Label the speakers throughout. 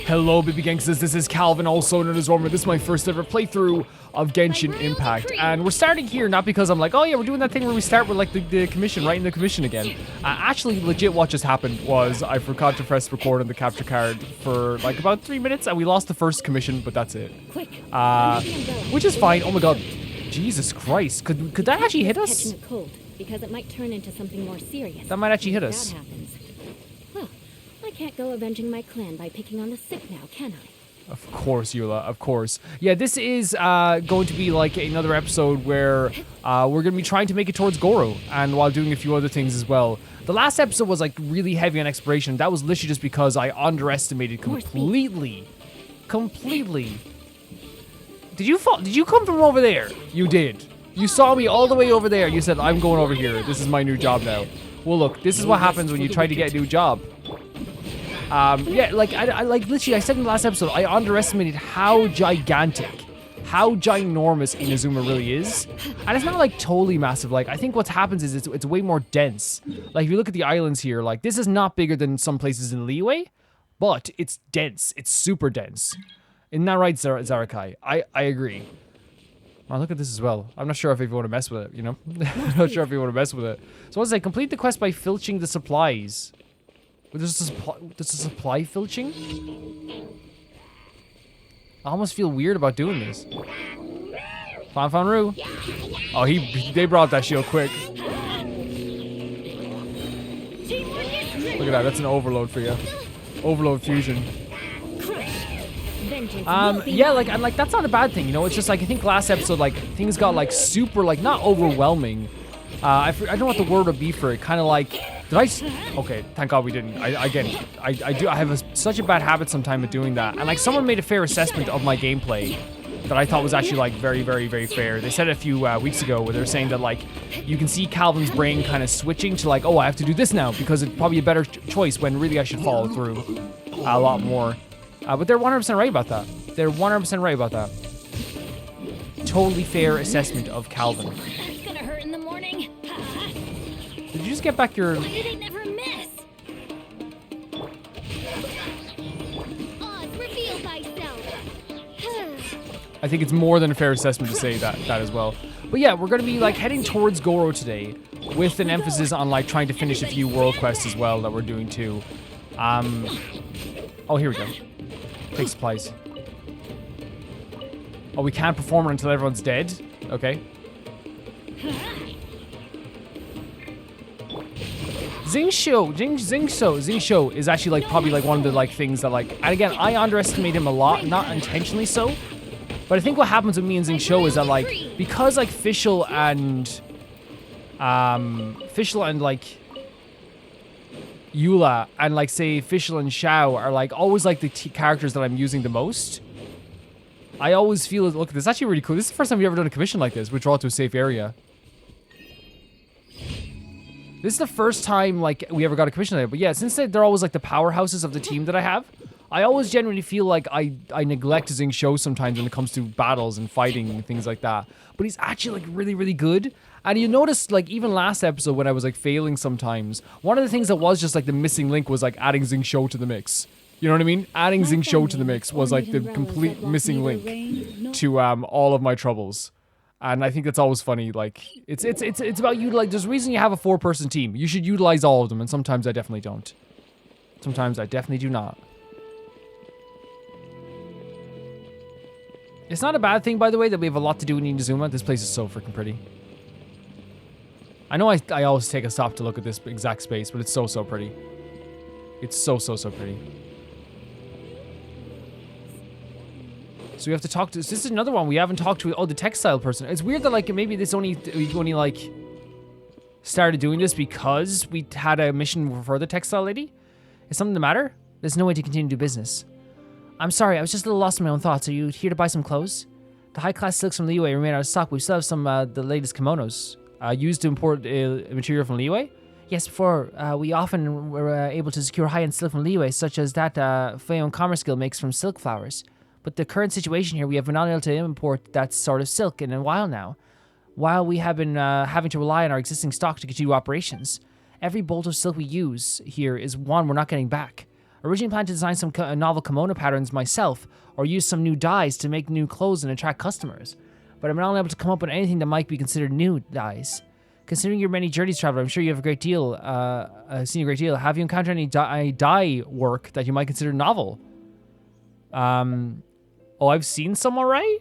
Speaker 1: Hello, baby gangsters, this is Calvin, also known as Roman. This is my first ever playthrough of Genshin Impact. And we're starting here not because I'm like, oh yeah, we're doing that thing where we start with like the commission, right in the commission again. Actually, legit what just happened was I forgot to press record on the capture card for like about 3 minutes and we lost the first commission, but that's it. Which is fine. Oh my god. Jesus Christ. Could that actually hit us?
Speaker 2: Catching a cold, because it might turn into something more serious.
Speaker 1: That might actually hit us.
Speaker 2: That happens. Well, I can't go avenging my clan by picking on the sick now, can I?
Speaker 1: Of course, Eula, of course. Yeah, this is going to be like another episode where we're going to be trying to make it towards Goro, and while doing a few other things as well. The last episode was like really heavy on exploration. That was literally just because I underestimated completely. Did you fall? Did you come from over there? You did. You saw me all the way over there. You said, I'm going over here. This is my new job now. Well, look, this is what happens when you try to get a new job. Yeah, like, I literally, I said in the last episode, I underestimated how gigantic, how ginormous Inazuma really is. And it's not, like, totally massive. Like, I think what happens is it's way more dense. Like, if you look at the islands here, like, this is not bigger than some places in Liyue, but it's dense. It's super dense. Isn't that right, Zarakai? I agree. Oh, look at this as well. I'm not sure if you want to mess with it, you know? I'm not sure if you want to mess with it. So what's that? Complete the quest by filching the supplies. There's a supply filching? I almost feel weird about doing this. Fanfanru. Oh, they brought that shield quick. Look at that, that's an overload for you. Overload fusion. Yeah, like, and like, that's not a bad thing, you know? It's just like, I think last episode, like, things got like super, like, not overwhelming. I don't know what the word would be for it. Kind of like, okay, thank God we didn't. I have such a bad habit sometimes of doing that. And like, someone made a fair assessment of my gameplay that I thought was actually like very, very, very fair. They said it a few weeks ago where they were saying that like, you can see Calvin's brain kind of switching to like, oh, I have to do this now because it's probably a better choice when really I should follow through a lot more. But they're 100% right about that. They're 100% right about that. Totally fair assessment of Calvin.
Speaker 2: It's gonna hurt in the morning.
Speaker 1: Did you just get back your...
Speaker 2: Why do they never miss? Oz, reveal thyself.
Speaker 1: I think it's more than a fair assessment to say that as well. But yeah, we're going to be like heading towards Goro today with an emphasis on like trying to finish a few world quests as well that we're doing too. Oh, here we go. Take supplies. Oh, we can't perform it until everyone's dead? Okay. Xingqiu is actually like probably like one of the like things that like, and again, I underestimate him a lot, not intentionally so, but I think what happens with me and Xingqiu is that like, because like Fischl and like Eula and like say Fischl and Xiao are like always like the characters that I'm using the most. I always feel, look, this is actually really cool. This is the first time we've ever done a commission like this. Withdraw to a safe area. This is the first time like we ever got a commission like that. But yeah, since they're always like the powerhouses of the team that I have, I always genuinely feel like I neglect Xingqiu sometimes when it comes to battles and fighting and things like that. But he's actually like really, really good. And you notice like even last episode when I was like failing sometimes, one of the things that was just like the missing link was like adding Xingqiu to the mix. You know what I mean? Adding Xingqiu to the mix was like the complete missing link to all of my troubles. And I think that's always funny. Like it's about you. Like there's a reason you have a 4-person team. You should utilize all of them, and sometimes I definitely don't. Sometimes I definitely do not. It's not a bad thing, by the way, that we have a lot to do in Inazuma. This place is so freaking pretty. I know I always take a stop to look at this exact space, but it's so pretty. It's so pretty. So we have to talk to... This is another one we haven't talked to. Oh, the textile person. It's weird that like maybe we only like started doing this because we had a mission for the textile lady. Is something the matter? There's no way to continue to do business. I'm sorry, I was just a little lost in my own thoughts. Are you here to buy some clothes? The high-class silks from Liyue remain out of stock. We still have some the latest kimonos. Used to import material from Liyue? Yes, before, we often were able to secure high-end silk from Liyue, such as that Feon Commerce Guild makes from silk flowers. But the current situation here, we have been unable to import that sort of silk in a while now. While we have been having to rely on our existing stock to continue operations, every bolt of silk we use here is one we're not getting back. Originally planned to design some novel kimono patterns myself, or use some new dyes to make new clothes and attract customers. But I'm not able to come up with anything that might be considered new dyes. Considering your many journeys, traveler, I'm sure you have a great deal, seen a great deal. Have you encountered any dye work that you might consider novel? Oh, I've seen some alright?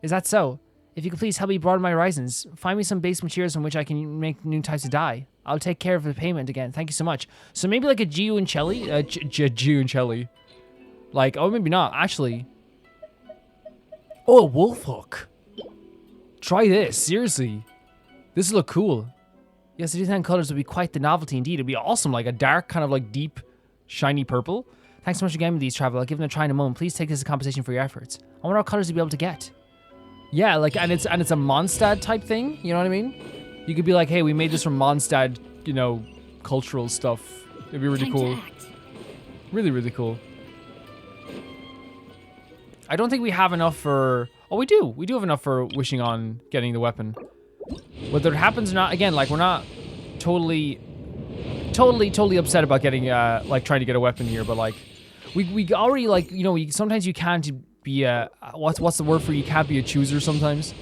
Speaker 1: Is that so? If you could please help me broaden my horizons, find me some base materials from which I can make new types of dye. I'll take care of the payment again. Thank you so much. So maybe like a Giuncelli. Like, oh, maybe not. Actually. Oh, a wolf hook. Try this. Seriously. This will look cool. Yes, the 10 colors would be quite the novelty indeed. It'd be awesome. Like a dark, kind of like deep, shiny purple. Thanks so much again with these, travel. I'll give them a try in a moment. Please take this as a compensation for your efforts. I wonder what colors you'll be able to get. Yeah, like, and it's a Mondstadt type thing. You know what I mean? You could be like, hey, we made this from Mondstadt, you know, cultural stuff. It'd be really cool. Really, really cool. I don't think we have enough for... Oh, we do. We do have enough for wishing on getting the weapon. Whether it happens or not, again, like, we're not totally upset about getting, like, trying to get a weapon here, but, like, we already, like, you know, sometimes you can't be a... What's the word for you can't be a chooser sometimes?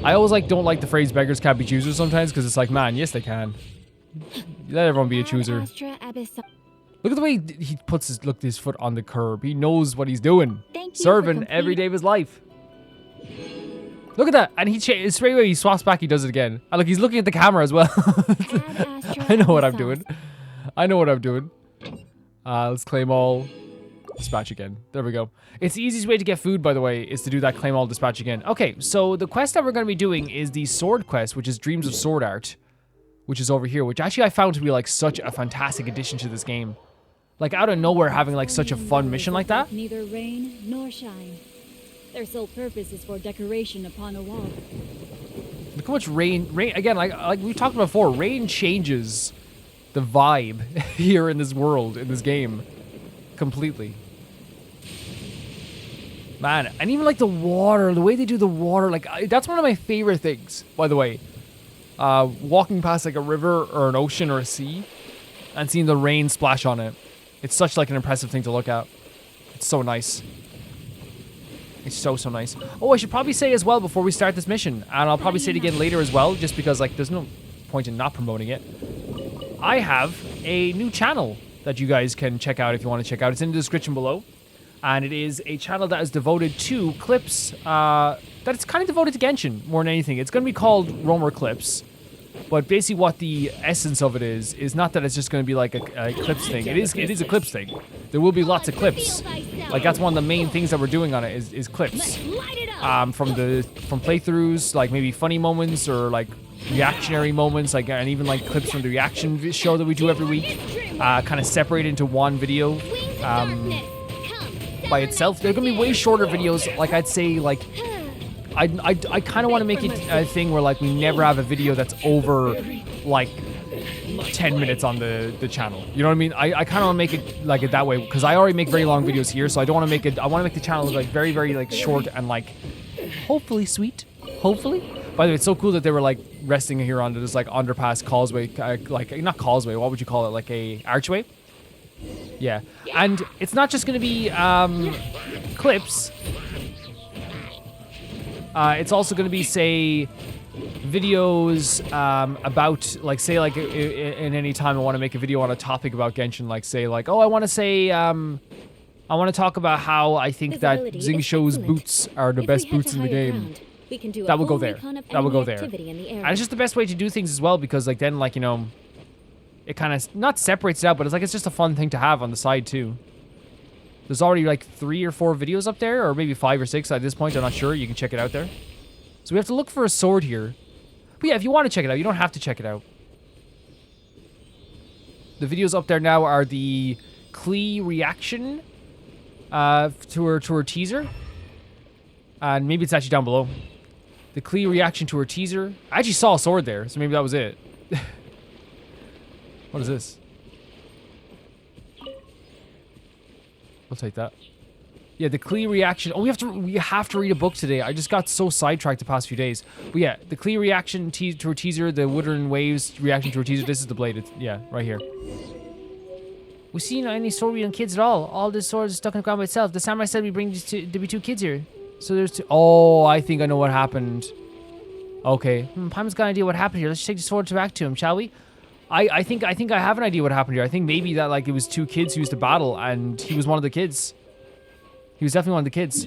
Speaker 1: I always, like, don't like the phrase beggars can't be choosers sometimes, because it's like, man, yes, they can. Let everyone be a chooser. Look at the way he puts his foot on the curb. He knows what he's doing. Serving every day of his life. Look at that. And straight away he swaps back, he does it again. And look, he's looking at the camera as well. I know what I'm doing. I know what I'm doing. Let's claim all. Dispatch again. There we go. It's the easiest way to get food, by the way, is to do that claim all dispatch again. Okay, so the quest that we're going to be doing is the sword quest, which is Dreams of Sword Art, which is over here, which actually I found to be like such a fantastic addition to this game. Like out of nowhere having like such a fun mission like that.
Speaker 2: Neither rain nor shine. Their sole purpose is for decoration upon a wall.
Speaker 1: Look how much rain again, like we talked about before, rain changes the vibe here in this world, in this game, completely. Man, and even like the water, the way they do the water, like that's one of my favorite things, by the way. Walking past like a river or an ocean or a sea and seeing the rain splash on it. It's such like an impressive thing to look at. It's so nice. It's so nice. Oh, I should probably say as well before we start this mission, and I'll probably say it again later as well, just because like there's no point in not promoting it. I have a new channel that you guys can check out if you want to check out. It's in the description below. And it is a channel that is devoted to clips, that it's kind of devoted to Genshin more than anything. It's going to be called Roamer Clips. But basically what the essence of it is not that it's just going to be like a clips thing. It is a clips thing. There will be lots of clips. Like that's one of the main things that we're doing on it is clips. From playthroughs, like maybe funny moments or like reactionary moments, like and even like clips from the reaction show that we do every week. Kind of separate into one video. By itself. They're gonna be way shorter videos. Like I'd say, like I kind of want to make it a thing where like we never have a video that's over like 10 minutes on the channel. You know what I mean? I kind of want to make it like it that way because I already make very long videos here, so I don't want to make it. I want to make the channel like very like short and like hopefully sweet. Hopefully. By the way, it's so cool that they were like resting here on this like underpass causeway, like not causeway. What would you call it? Like a archway. Yeah, and it's not just going to be clips. It's also going to be, say, videos about, like, say, like, in any time I want to make a video on a topic about Genshin, like, say, like, oh, I want to say, I want to talk about how I think that Xingqiu's boots are the best boots in the game. That will go there. That will go there. And it's just the best way to do things as well, because, like, then, like, you know... It kind of, not separates it out, but it's like, it's just a fun thing to have on the side too. There's already like 3 or 4 videos up there, or maybe 5 or 6 at this point, I'm not sure. You can check it out there. So we have to look for a sword here. But yeah, if you want to check it out, you don't have to check it out. The videos up there now are the Klee reaction to her teaser. And maybe it's actually down below. The Klee reaction to her teaser. I actually saw a sword there, so maybe that was it. What is this? I'll take that. Yeah, the Klee reaction. Oh, we have to read a book today. I just got so sidetracked the past few days. But yeah, the Klee reaction to her teaser, the Wuthering Waves reaction to her teaser. This is the blade. It's, yeah, right here. We see any sword wielding kids at all. All this sword is stuck in the ground by itself. The samurai said we bring these to be 2 kids here. So there's 2. Oh, I think I know what happened. Okay. Paimon's got an idea what happened here. Let's take the sword back to him, shall we? I think I have an idea what happened here. I think maybe that like it was 2 kids who used to battle and he was one of the kids. He was definitely one of the kids.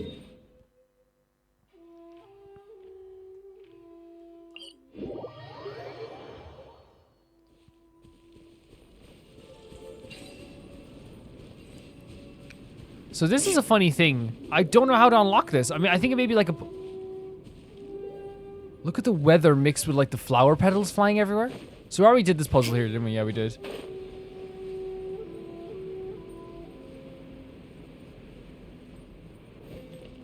Speaker 1: So this is a funny thing. I don't know how to unlock this. I mean, I think it may be like a... Look at the weather mixed with like the flower petals flying everywhere. So we already did this puzzle here, didn't we? Yeah, we did.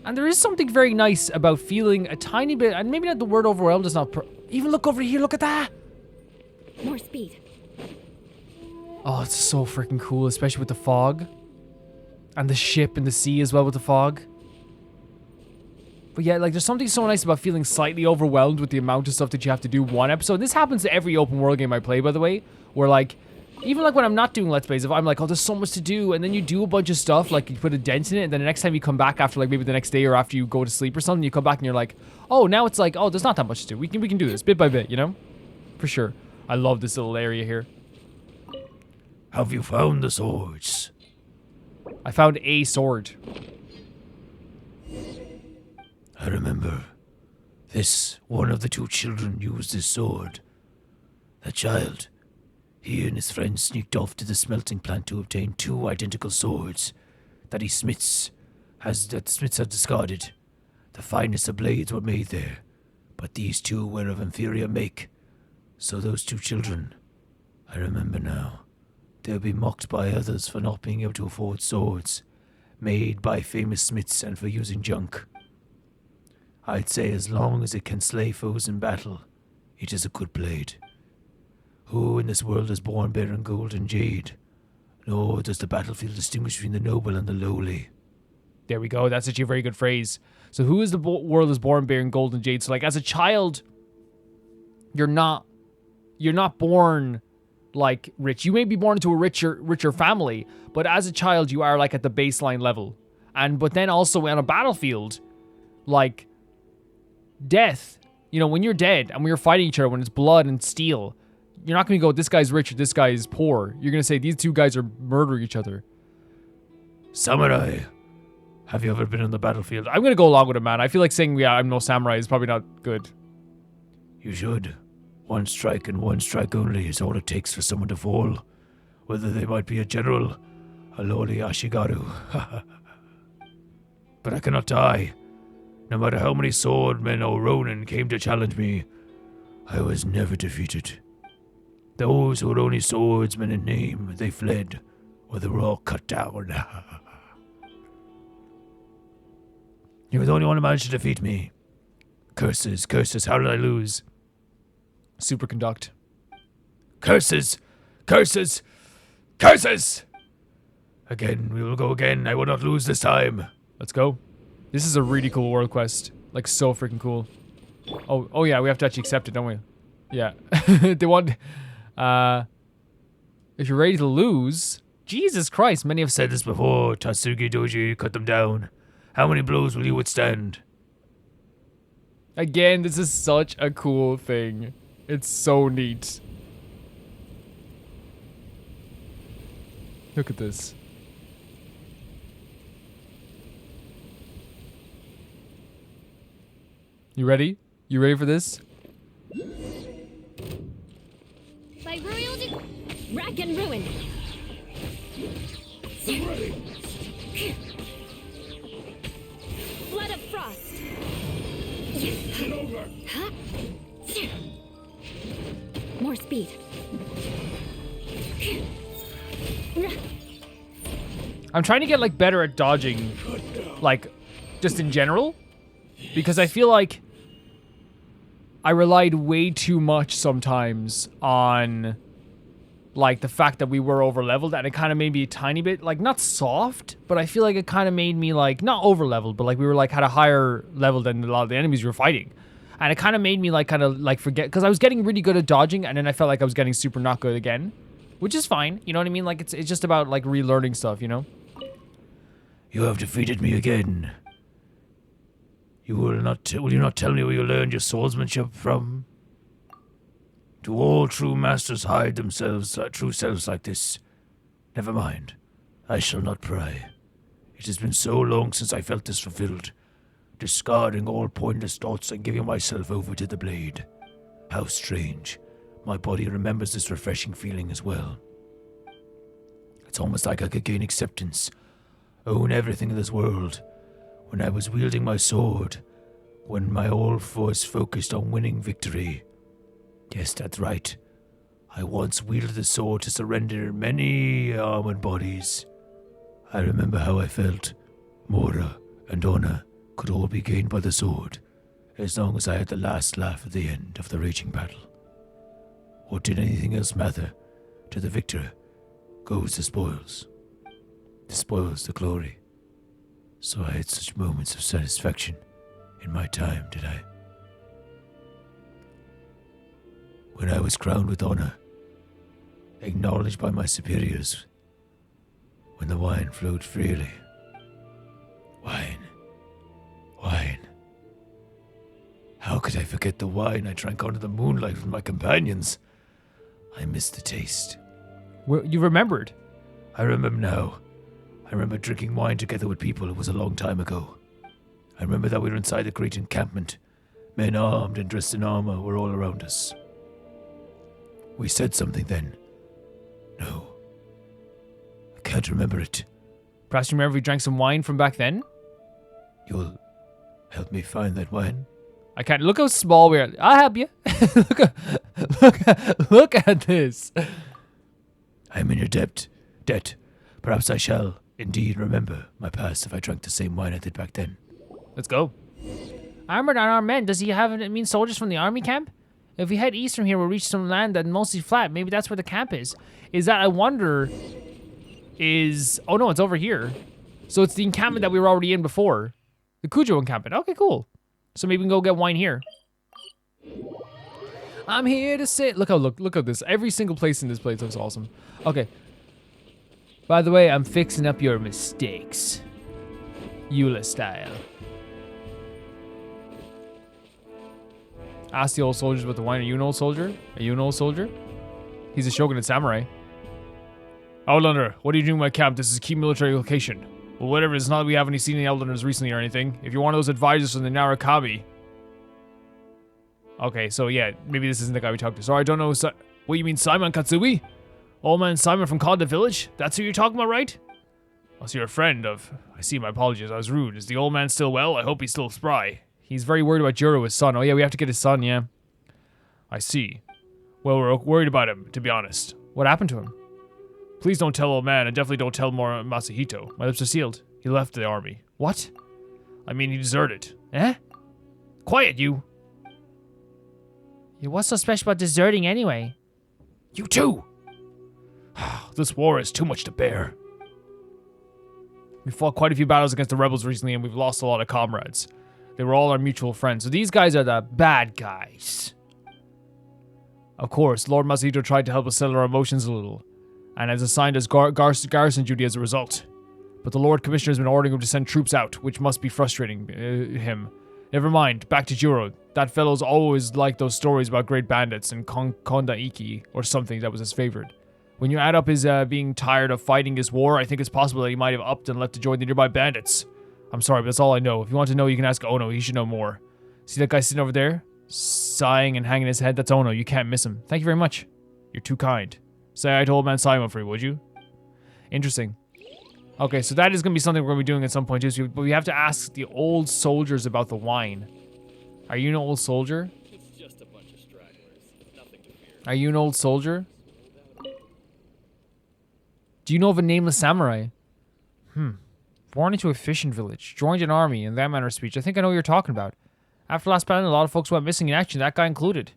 Speaker 1: And there is something very nice about feeling a tiny bit, and maybe not the word overwhelmed is not... Even look over here, look at that!
Speaker 2: More speed.
Speaker 1: Oh, it's so freaking cool, especially with the fog. And the ship in the sea as well with the fog. But yeah, like there's something so nice about feeling slightly overwhelmed with the amount of stuff that you have to do one episode. And this happens to every open world game I play, by the way. Where like, even like when I'm not doing Let's Plays, if I'm like, oh, there's so much to do. And then you do a bunch of stuff, like you put a dent in it. And then the next time you come back after like maybe the next day or after you go to sleep or something, you come back and you're like, oh, now it's like, oh, there's not that much to do. We can do this bit by bit, you know? For sure. I love this little area here.
Speaker 3: Have you found the swords?
Speaker 1: I found a sword.
Speaker 3: I remember. One of the 2 children used this sword. That child, he and his friends sneaked off to the smelting plant to obtain 2 identical swords that the smiths had discarded. The finest of blades were made there, but these 2 were of inferior make. So those 2 children, I remember now, they'll be mocked by others for not being able to afford swords made by famous smiths and for using junk. I'd say as long as it can slay foes in battle, it is a good blade. Who in this world is born bearing gold and jade? Nor does the battlefield distinguish between the noble and the lowly.
Speaker 1: There we go. That's actually a very good phrase. So who is the world is born bearing gold and jade? So like as a child, you're not born like rich. You may be born into a richer family, but as a child you are like at the baseline level. But then also on a battlefield, like death, you know, when you're dead and when you're fighting each other, when it's blood and steel, you're not going to go, this guy's rich or this guy is poor. You're going to say, these 2 guys are murdering each other.
Speaker 3: Samurai, have you ever been on the battlefield?
Speaker 1: I'm going to go along with it, man. I feel like saying, yeah, I'm no samurai is probably not good.
Speaker 3: You should. 1 strike and 1 strike only is all it takes for someone to fall. Whether they might be a general, a lowly Ashigaru. But I cannot die. No matter how many swordmen or ronin came to challenge me, I was never defeated. Those who were only swordsmen in name, they fled, or they were all cut down. You were the only one who managed to defeat me. Curses, curses, how did I lose?
Speaker 1: Superconduct.
Speaker 3: Curses, curses, curses! Again, we will go again. I will not lose this time.
Speaker 1: Let's go. This is a really cool world quest. Like, so freaking cool. Oh yeah, we have to actually accept it, don't we? Yeah. They want... if you're ready to lose... Jesus Christ, many have said
Speaker 3: Said this before, Tatsugi Doji, cut them down. How many blows will you withstand?
Speaker 1: Again, this is such a cool thing. It's so neat. Look at this. You ready? You ready for this?
Speaker 2: By royal rack and ruin. Flood of frost. Get over. Huh? More speed.
Speaker 1: I'm trying to get like better at dodging, like just in general, because I feel like I relied way too much sometimes on like the fact that we were over leveled, and it kind of made me a tiny bit like not soft, but I feel like it kind of made me like not over leveled, but like we were like had a higher level than a lot of the enemies we were fighting. And it kind of made me like kind of like forget, because I was getting really good at dodging and then I felt like I was getting super not good again. which is fine. You know what I mean? Like it's just about like relearning stuff, you know?
Speaker 3: You have defeated me again. Will you not tell me where you learned your swordsmanship from? Do all true masters hide themselves, true selves like this? Never mind. I shall not pry. It has been so long since I felt this fulfilled, discarding all pointless thoughts and giving myself over to the blade. How strange. My body remembers this refreshing feeling as well. It's almost like I could gain acceptance, own everything in this world, when I was wielding my sword, when my whole force focused on winning victory. Yes, that's right. I once wielded the sword to surrender many armored bodies. I remember how I felt. Mora and honor could all be gained by the sword, as long as I had the last laugh at the end of the raging battle. What did anything else matter? To the victor goes the spoils. The spoils the glory. So I had such moments of satisfaction in my time, did I? When I was crowned with honor, acknowledged by my superiors, when the wine flowed freely. Wine. Wine. How could I forget the wine I drank under the moonlight with my companions? I missed the taste.
Speaker 1: Well, you remembered?
Speaker 3: I remember now. I remember drinking wine together with people. It was a long time ago. I remember that we were inside a great encampment. Men armed and dressed in armor were all around us. We said something then. No. I can't remember it.
Speaker 1: Perhaps you remember we drank some wine from back then?
Speaker 3: You'll help me find that wine?
Speaker 1: I can't. Look how small we are. I'll help you. look at this.
Speaker 3: I am in your debt. Perhaps I shall indeed remember my past if I drank the same wine I did back then.
Speaker 1: Let's go. Armored and armed men. Does he have soldiers from the army camp? If we head east from here, we'll reach some land that's mostly flat. Maybe that's where the camp is. Is that, I wonder, is... Oh, no, it's over here. So it's the encampment that we were already in before. The Kujo encampment. Okay, cool. So maybe we can go get wine here. I'm here to sit. Look at this. Every single place in this place looks awesome. Okay. By the way, I'm fixing up your mistakes. Eula style. Ask the old soldiers about the wine. Are you an old soldier? Are you an old soldier? He's a shogunate samurai. Outlander, what are you doing in my camp? This is a key military location. Well, whatever, it's not that we haven't seen any Outlanders recently or anything. If you're one of those advisors from the Narukami. Okay, so yeah, maybe this isn't the guy we talked to. Sorry, I don't know. What, you mean Simon Katsubi? Old man Simon from Cod the Village? That's who you're talking about, right? Oh, so you're a friend of... I see, my apologies, I was rude. Is the old man still well? I hope he's still spry. He's very worried about Juro, his son. Oh yeah, we have to get his son, yeah. I see. Well, we're worried about him, to be honest. What happened to him? Please don't tell old man, and definitely don't tell more Masahito. My lips are sealed. He left the army. What? I mean, he deserted. Eh? Quiet, you! Yeah, what's so special about deserting anyway? You too! This war is too much to bear. We fought quite a few battles against the rebels recently, and we've lost a lot of comrades. They were all our mutual friends. So these guys are the bad guys. Of course, Lord Masahito tried to help us settle our emotions a little, and has assigned us garrison duty as a result. But the Lord Commissioner has been ordering him to send troops out, which must be frustrating him. Never mind, back to Juro. That fellow's always liked those stories about great bandits and Konda Iki, or something that was his favorite. When you add up his being tired of fighting this war, I think it's possible that he might have upped and left to join the nearby bandits. I'm sorry, but that's all I know. If you want to know, you can ask Ono. He should know more. See that guy sitting over there? Sighing and hanging his head? That's Ono. You can't miss him. Thank you very much. You're too kind. Say I told man Simon for you, would you? Interesting. Okay, so that is going to be something we're going to be doing at some point too. But we have to ask the old soldiers about the wine. Are you an old soldier?
Speaker 4: It's just a bunch of stragglers. Nothing to fear.
Speaker 1: Are you an old soldier? Do you know of a nameless samurai? Born into a fishing village, joined an army, in that manner of speech. I think I know what you're talking about. After last battle, a lot of folks went missing in action, that guy included.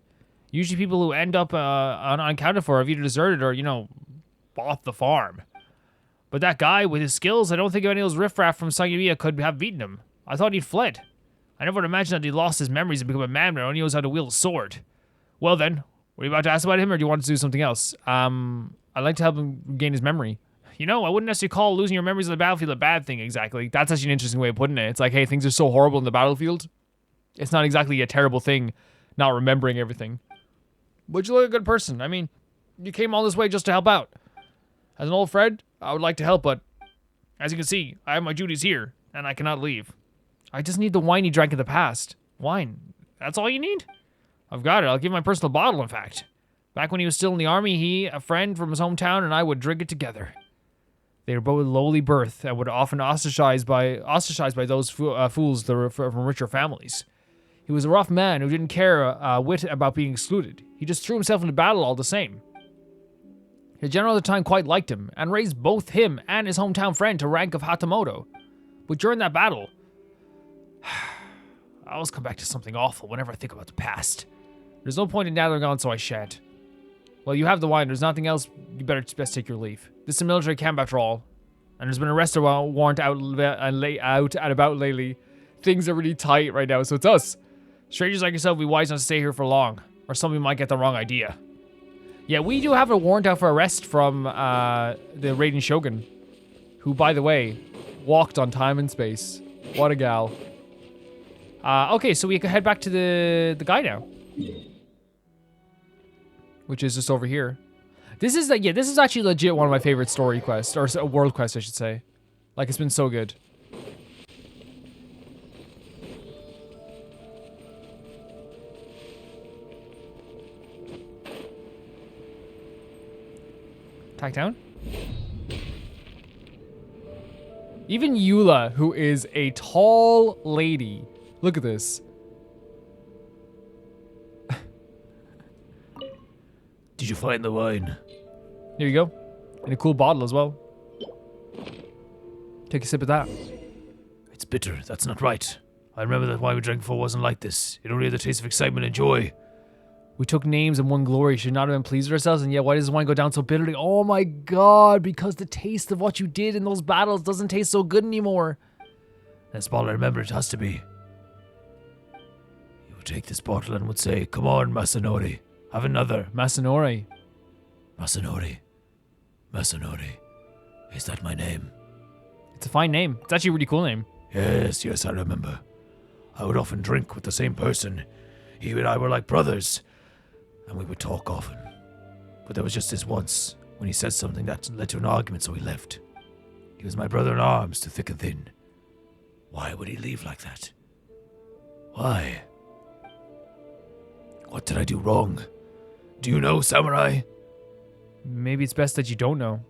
Speaker 1: Usually people who end up unaccounted for have either deserted or, bought the farm. But that guy, with his skills, I don't think any of those riffraff from Sagiriya could have beaten him. I thought he'd fled. I never would imagine that he lost his memories and become a man and only knows how to wield a sword. Well then, were you about to ask about him, or do you want to do something else? I'd like to help him regain his memory. You know, I wouldn't necessarily call losing your memories on the battlefield a bad thing exactly. That's actually an interesting way of putting it. It's like, hey, things are so horrible in the battlefield. It's not exactly a terrible thing not remembering everything. But you look a good person. I mean, you came all this way just to help out. As an old friend, I would like to help, but as you can see, I have my duties here, and I cannot leave. I just need the wine you drank in the past. Wine. That's all you need? I've got it. I'll give you my personal bottle, in fact. Back when he was still in the army, he, a friend from his hometown, and I would drink it together. They were both lowly birth and would often ostracized by those fools that were from richer families. He was a rough man who didn't care a whit about being excluded. He just threw himself into battle all the same. The general at the time quite liked him, and raised both him and his hometown friend to rank of Hatamoto. But during that battle, I always come back to something awful whenever I think about the past. There's no point in nattering on, so I shan't. Well, you have the wine. There's nothing else. You better best take your leave. This is a military camp after all. And there's been an arrest warrant out and about lately. Things are really tight right now, so it's us. Strangers like yourself will be wise not to stay here for long, or somebody might get the wrong idea. Yeah, we do have a warrant out for arrest from the Raiden Shogun, who, by the way, walked on time and space. What a gal. Okay, so we can head back to the guy now, which is just over here. This is this is actually legit one of my favorite story quests, or world quests, I should say. Like, it's been so good. Attack down. Even Eula, who is a tall lady, look at this.
Speaker 3: Did you find the wine?
Speaker 1: Here you go. In a cool bottle as well. Take a sip of that.
Speaker 3: It's bitter. That's not right. I remember that wine we drank before wasn't like this. It only had the taste of excitement and joy.
Speaker 1: We took names and won glory. Should not have been pleased with ourselves, and yet why does wine go down so bitterly? Oh my god, because the taste of what you did in those battles doesn't taste so good anymore.
Speaker 3: That's all I remember. It has to be. You would take this bottle and would say, "Come on, Masanori. Have another."
Speaker 1: Masanori.
Speaker 3: Masanori. Masanori. Is that my name?
Speaker 1: It's a fine name. It's actually a really cool name.
Speaker 3: Yes, I remember. I would often drink with the same person. He and I were like brothers, and we would talk often. But there was just this once, when he said something that led to an argument, so he left. He was my brother in arms, to thick and thin. Why would he leave like that? Why? What did I do wrong? Do you know, Samurai?
Speaker 1: Maybe it's best that you don't know.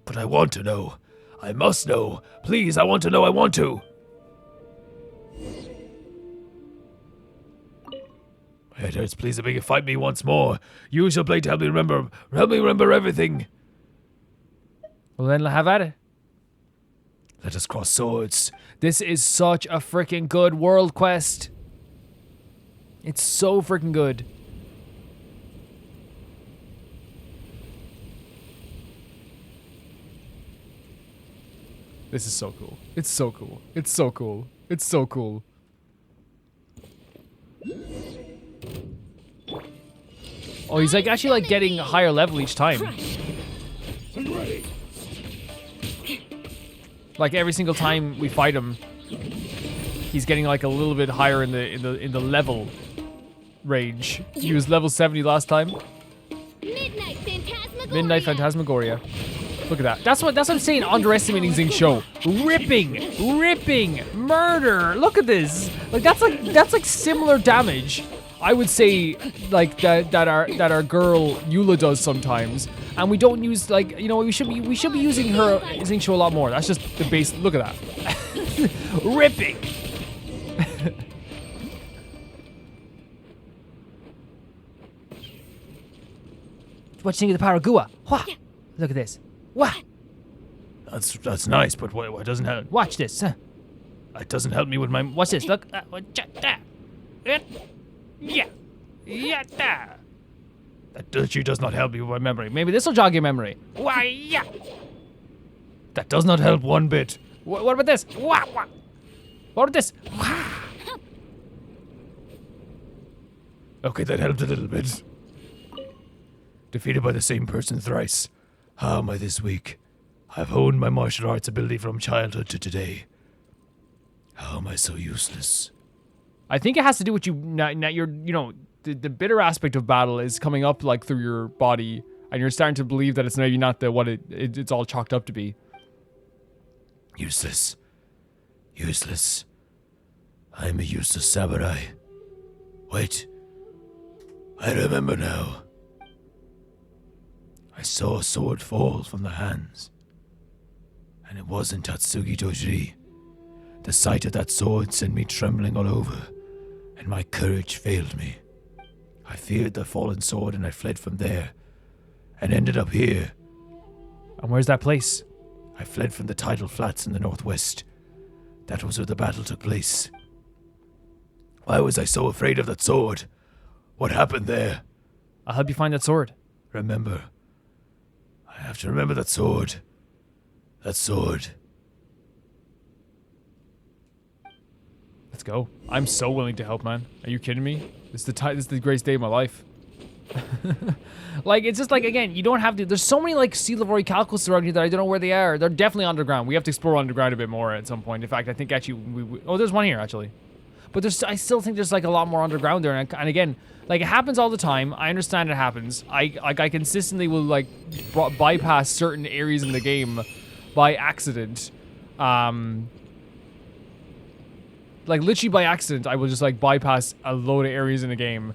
Speaker 3: But I want to know. I must know. Please, I want to know. I want to. Haters, please beg you, fight me once more. Use your blade to help me remember everything.
Speaker 1: Well, then have at it.
Speaker 3: Let us cross swords.
Speaker 1: This is such a freaking good world quest. It's so freaking good. This is so cool. It's so cool. It's so cool. It's so cool. Oh, he's like actually like getting a higher level each time. Like every single time we fight him, he's getting like a little bit higher in the level range. He was level 70 last time. Midnight Phantasmagoria. Look at that. That's what I'm saying. Underestimating Xingqiu. Ripping, murder. Look at this. Like that's like similar damage, I would say, like that our girl Eula does sometimes, and we don't use, like, you know, we should be using her Xingqiu a lot more. That's just the base. Look at that. Ripping. What you think of the power of Gua? Wah. Look at this. Wah.
Speaker 3: That's nice, but what doesn't help?
Speaker 1: Watch this.
Speaker 3: It doesn't help me with my.
Speaker 1: Watch this. Look. Yeah.
Speaker 3: That literally does not help me with my memory.
Speaker 1: Maybe this will jog your memory. Why? Yeah.
Speaker 3: That does not help one bit.
Speaker 1: What about this? Wah, wah. What about this? Wah.
Speaker 3: Okay, that helped a little bit. defeated by the same person thrice. How am I this weak? I've honed my martial arts ability from childhood to today. How am I so useless?
Speaker 1: I think it has to do with you. Now you're, the bitter aspect of battle is coming up like through your body, and you're starting to believe that it's maybe not what it's all chalked up to be.
Speaker 3: Useless. Useless. I'm a useless samurai. Wait. I remember now. I saw a sword fall from the hands. And it wasn't Tatsugi Dojiri. The sight of that sword sent me trembling all over, and my courage failed me. I feared the fallen sword and I fled from there, and ended up here.
Speaker 1: And where's that place?
Speaker 3: I fled from the tidal flats in the northwest. That was where the battle took place. Why was I so afraid of that sword? What happened there?
Speaker 1: I'll help you find that sword.
Speaker 3: Remember. I have to remember that sword. That sword.
Speaker 1: Let's go. I'm so willing to help, man. Are you kidding me? This is the greatest day of my life. Like, it's just like, again, you don't have to. There's so many like sea level calculus around here that I don't know where they are. They're definitely underground. We have to explore underground a bit more at some point. In fact, I think actually oh, there's one here actually. But I still think there's like a lot more underground there. And again, like, it happens all the time. I understand it happens. I consistently will like bypass certain areas in the game by accident. Like, literally by accident, I will just like bypass a load of areas in the game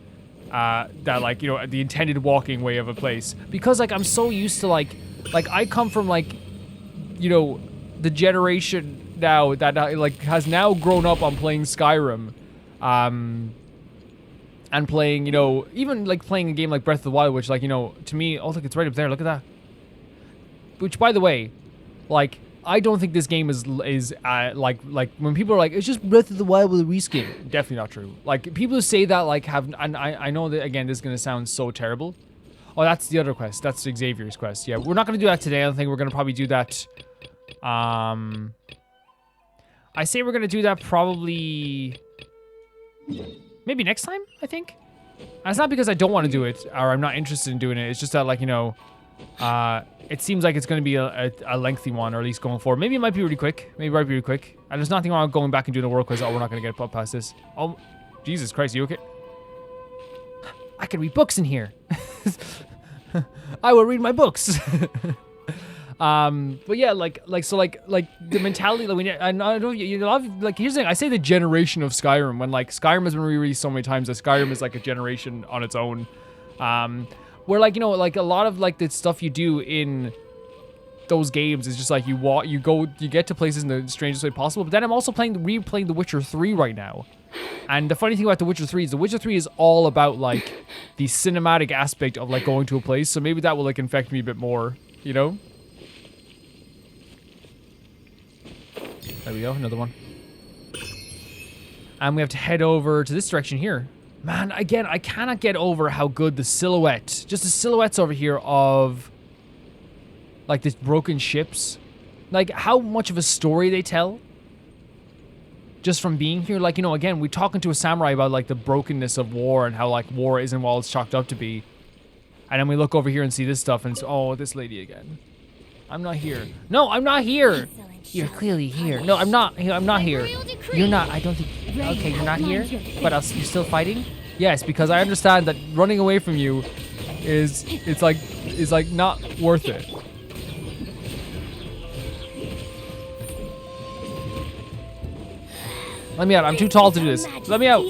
Speaker 1: that, like, the intended walking way of a place, because like I'm so used to like I come from like, the generation now that like has now grown up on playing Skyrim, and playing, even like playing a game like Breath of the Wild, which, like, to me, oh look, it's right up there, look at that. Which, by the way, like, I don't think this game is like when people are like, it's just Breath of the Wild with a reskin. Definitely not true. Like, people who say that like have, and I know that, again, this is gonna sound so terrible. Oh, that's the other quest. That's Xavier's quest. Yeah, we're not gonna do that today. I don't think we're gonna probably do that. I say we're gonna do that probably maybe next time, I think. And it's not because I don't want to do it or I'm not interested in doing it. It's just that, like, it seems like it's going to be a lengthy one, or at least going forward. Maybe it might be really quick. Maybe it might be really quick. And there's nothing wrong with going back and doing the world quiz. Oh, we're not going to get up past this. Oh, Jesus Christ, you okay? I can read books in here. I will read my books. But yeah, so the mentality that we need, I know like, here's the thing, I say the generation of Skyrim, when like Skyrim has been re-released so many times that Skyrim is like a generation on its own. Where, like, like a lot of like the stuff you do in those games is just like you get to places in the strangest way possible. But then I'm also replaying The Witcher 3 right now. And the funny thing about The Witcher 3 is The Witcher 3 is all about like the cinematic aspect of like going to a place. So maybe that will like infect me a bit more, There we go, another one. And we have to head over to this direction here. Man, again, I cannot get over how good the silhouette, just the silhouettes over here of, like, these broken ships. Like, how much of a story they tell. Just from being here. Like, again, we're talking to a samurai about, like, the brokenness of war and how, like, war isn't what it's chalked up to be. And then we look over here and see this stuff and it's, oh, this lady again. I'm not here. No, I'm not here. You're clearly here. No, I'm not. I'm not here. You're not. I don't think. Okay, you're not here. But else, you're still fighting? Yes, because I understand that running away from you is like not worth it. Let me out. I'm too tall to do this. Let me out.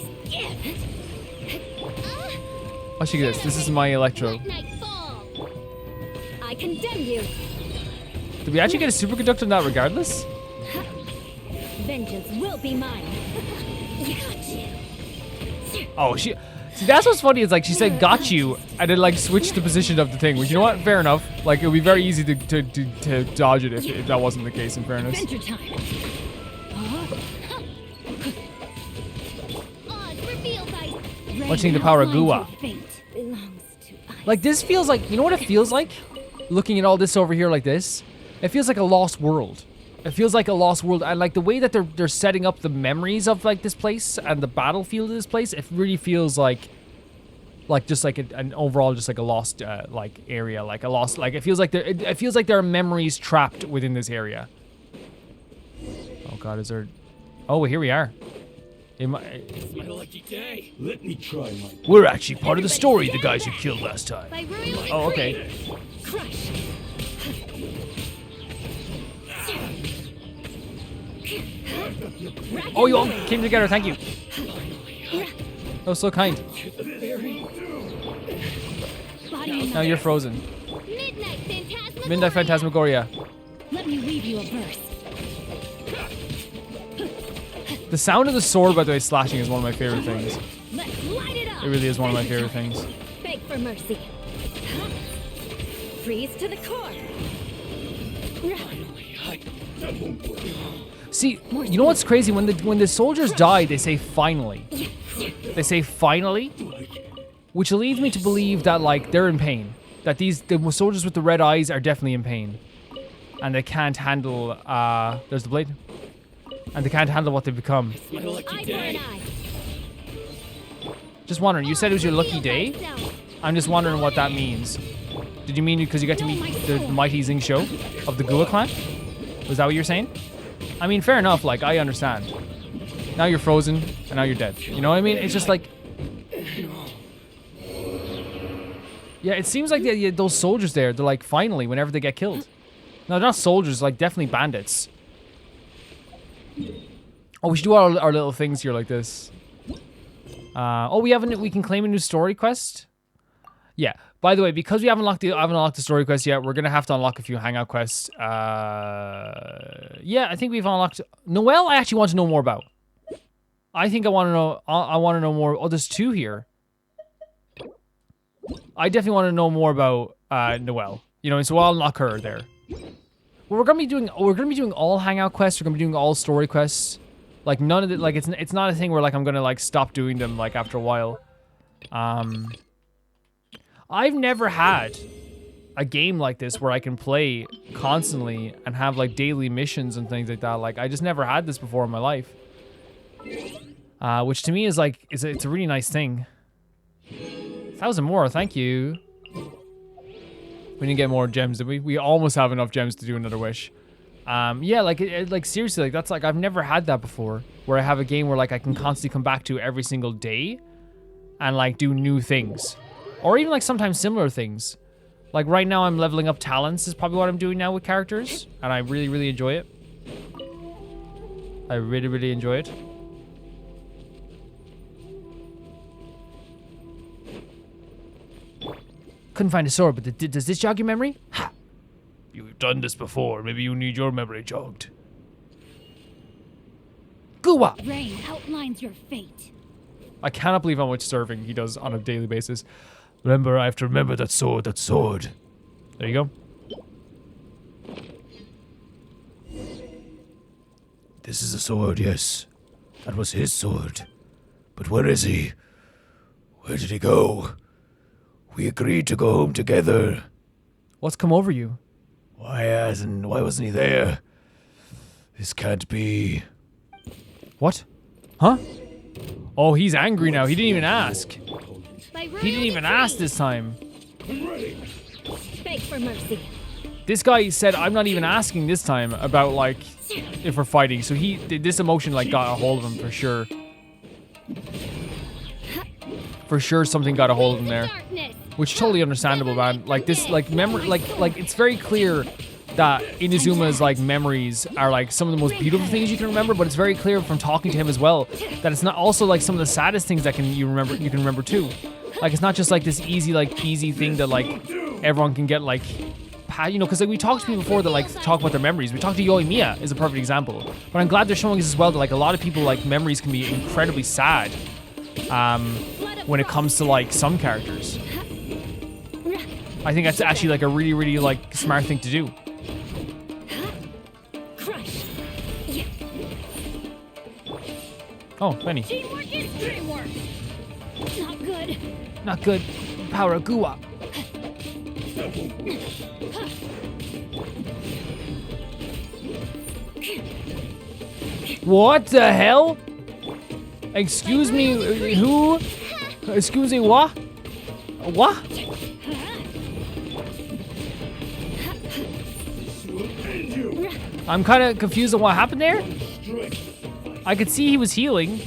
Speaker 1: Watch this. This is my electro.
Speaker 2: I condemn you.
Speaker 1: Did we actually get a superconductor in that regardless?
Speaker 2: Vengeance will be mine. Got you.
Speaker 1: Oh, see, that's what's funny, is like she said got you and then like switched the position of the thing, which, you know what, fair enough. Like, it would be very easy to dodge it if that wasn't the case, in fairness.
Speaker 2: Adventure time.
Speaker 1: Watching the power of Gua. Like, this feels like, you know what it feels like? Looking at all this over here like this, it feels like a lost world. It feels like a lost world, and like the way that they're setting up the memories of like this place and the battlefield of this place, it really feels like Like just like an overall, just like a lost like area, like a lost, like it feels like it feels like there are memories trapped within this area. Oh God, is there? Oh, here we are.
Speaker 4: It's my lucky day.
Speaker 5: Let me try my.
Speaker 3: We're actually part of the story, the guys you killed last time.
Speaker 2: By royal
Speaker 1: Oh, okay.
Speaker 2: crush.
Speaker 1: Oh, you all came together. Thank you. That was so kind. Now you're frozen. Midnight Phantasmagoria.
Speaker 2: Let me weave you a verse.
Speaker 1: The sound of the sword, by the way, slashing is one of my favorite things.
Speaker 2: Let's light it up.
Speaker 1: It really is one of my favorite things.
Speaker 2: Beg for mercy. Freeze to the core.
Speaker 1: See, you know what's crazy? When the soldiers die, they say finally. They say finally, which leads me to believe that like they're in pain. That the soldiers with the red eyes are definitely in pain, and they can't handle. There's the blade, and they can't handle what they've become.
Speaker 4: It's my lucky
Speaker 2: Eye for
Speaker 4: day.
Speaker 2: an eye.
Speaker 1: Just wondering. You said it was your lucky day. I'm just wondering what that means. Did you mean because you get to meet the mighty Zing Show of the Gua clan? Was that what you're saying? I mean, fair enough. Like I understand. Now you're frozen, and now you're dead. You know what I mean? It's just like. Yeah, it seems like those soldiers there, they're like, finally, whenever they get killed. No, they're not soldiers, like, definitely bandits. Oh, we should do our little things here like this. Oh, we can claim a new story quest? Yeah. By the way, because I haven't unlocked the story quest yet, we're going to have to unlock a few hangout quests. Yeah, I think we've unlocked... Noelle, I actually want to know more about. I think I want to know more. Oh, there's 2 here. I definitely want to know more about Noelle. You know, so I'll unlock her there. Well, we're gonna be doing all hangout quests. We're gonna be doing all story quests. Like none of it. Like it's not a thing where like I'm gonna like stop doing them like after a while. I've never had a game like this where I can play constantly and have like daily missions and things like that. Like I just never had this before in my life. Which to me is like it's a really nice thing. 1,000 more, thank you. We didn't get more gems, did we? We almost have enough gems to do another wish. Yeah, like seriously, like that's like I've never had that before, where I have a game where like I can constantly come back to every single day, and like do new things, or even like sometimes similar things. Like right now, I'm leveling up talents is probably what I'm doing now with characters, and I really enjoy it. I really enjoy it. Couldn't find a sword, but does this jog your memory? Ha!
Speaker 3: You've done this before. Maybe you need your memory jogged.
Speaker 1: Gua!
Speaker 2: Rain outlines your fate.
Speaker 1: I cannot believe how much serving he does on a daily basis.
Speaker 3: Remember, I have to remember that sword,
Speaker 1: There you go.
Speaker 3: This is a sword, yes. That was his sword. But where is he? Where did he go? We agreed to go home together.
Speaker 1: What's come over you?
Speaker 3: Why wasn't he there? This can't be.
Speaker 1: What? Huh? Oh, he's angry now. He didn't even ask.
Speaker 2: By royal
Speaker 1: He didn't even ask this time.
Speaker 2: Beg for mercy.
Speaker 1: This guy said, I'm not even asking this time about, like, if we're fighting. So this emotion, like, got a hold of him for sure. For sure something got a hold of him there.
Speaker 2: Darkness.
Speaker 1: Which totally understandable, man. Like this, like memory, like it's very clear that Inazuma's like memories are like some of the most beautiful things you can remember. But it's very clear from talking to him as well that it's not also like some of the saddest things that you can remember too. Like it's not just like this easy like peasy thing that like everyone can get like, you know, because like we talked to people before that like talk about their memories. We talked to Yoimiya is a perfect example. But I'm glad they're showing us as well that like a lot of people like memories can be incredibly sad. When it comes to like some characters. I think that's actually like a really like smart thing to do.
Speaker 2: Crush.
Speaker 1: Oh, Benny.
Speaker 2: Teamwork is dreamwork. Not good.
Speaker 1: Not good. Power of Gua. What the hell? Excuse me, who? Excuse me, what? What? I'm kind of confused on what happened there. I could see he was healing.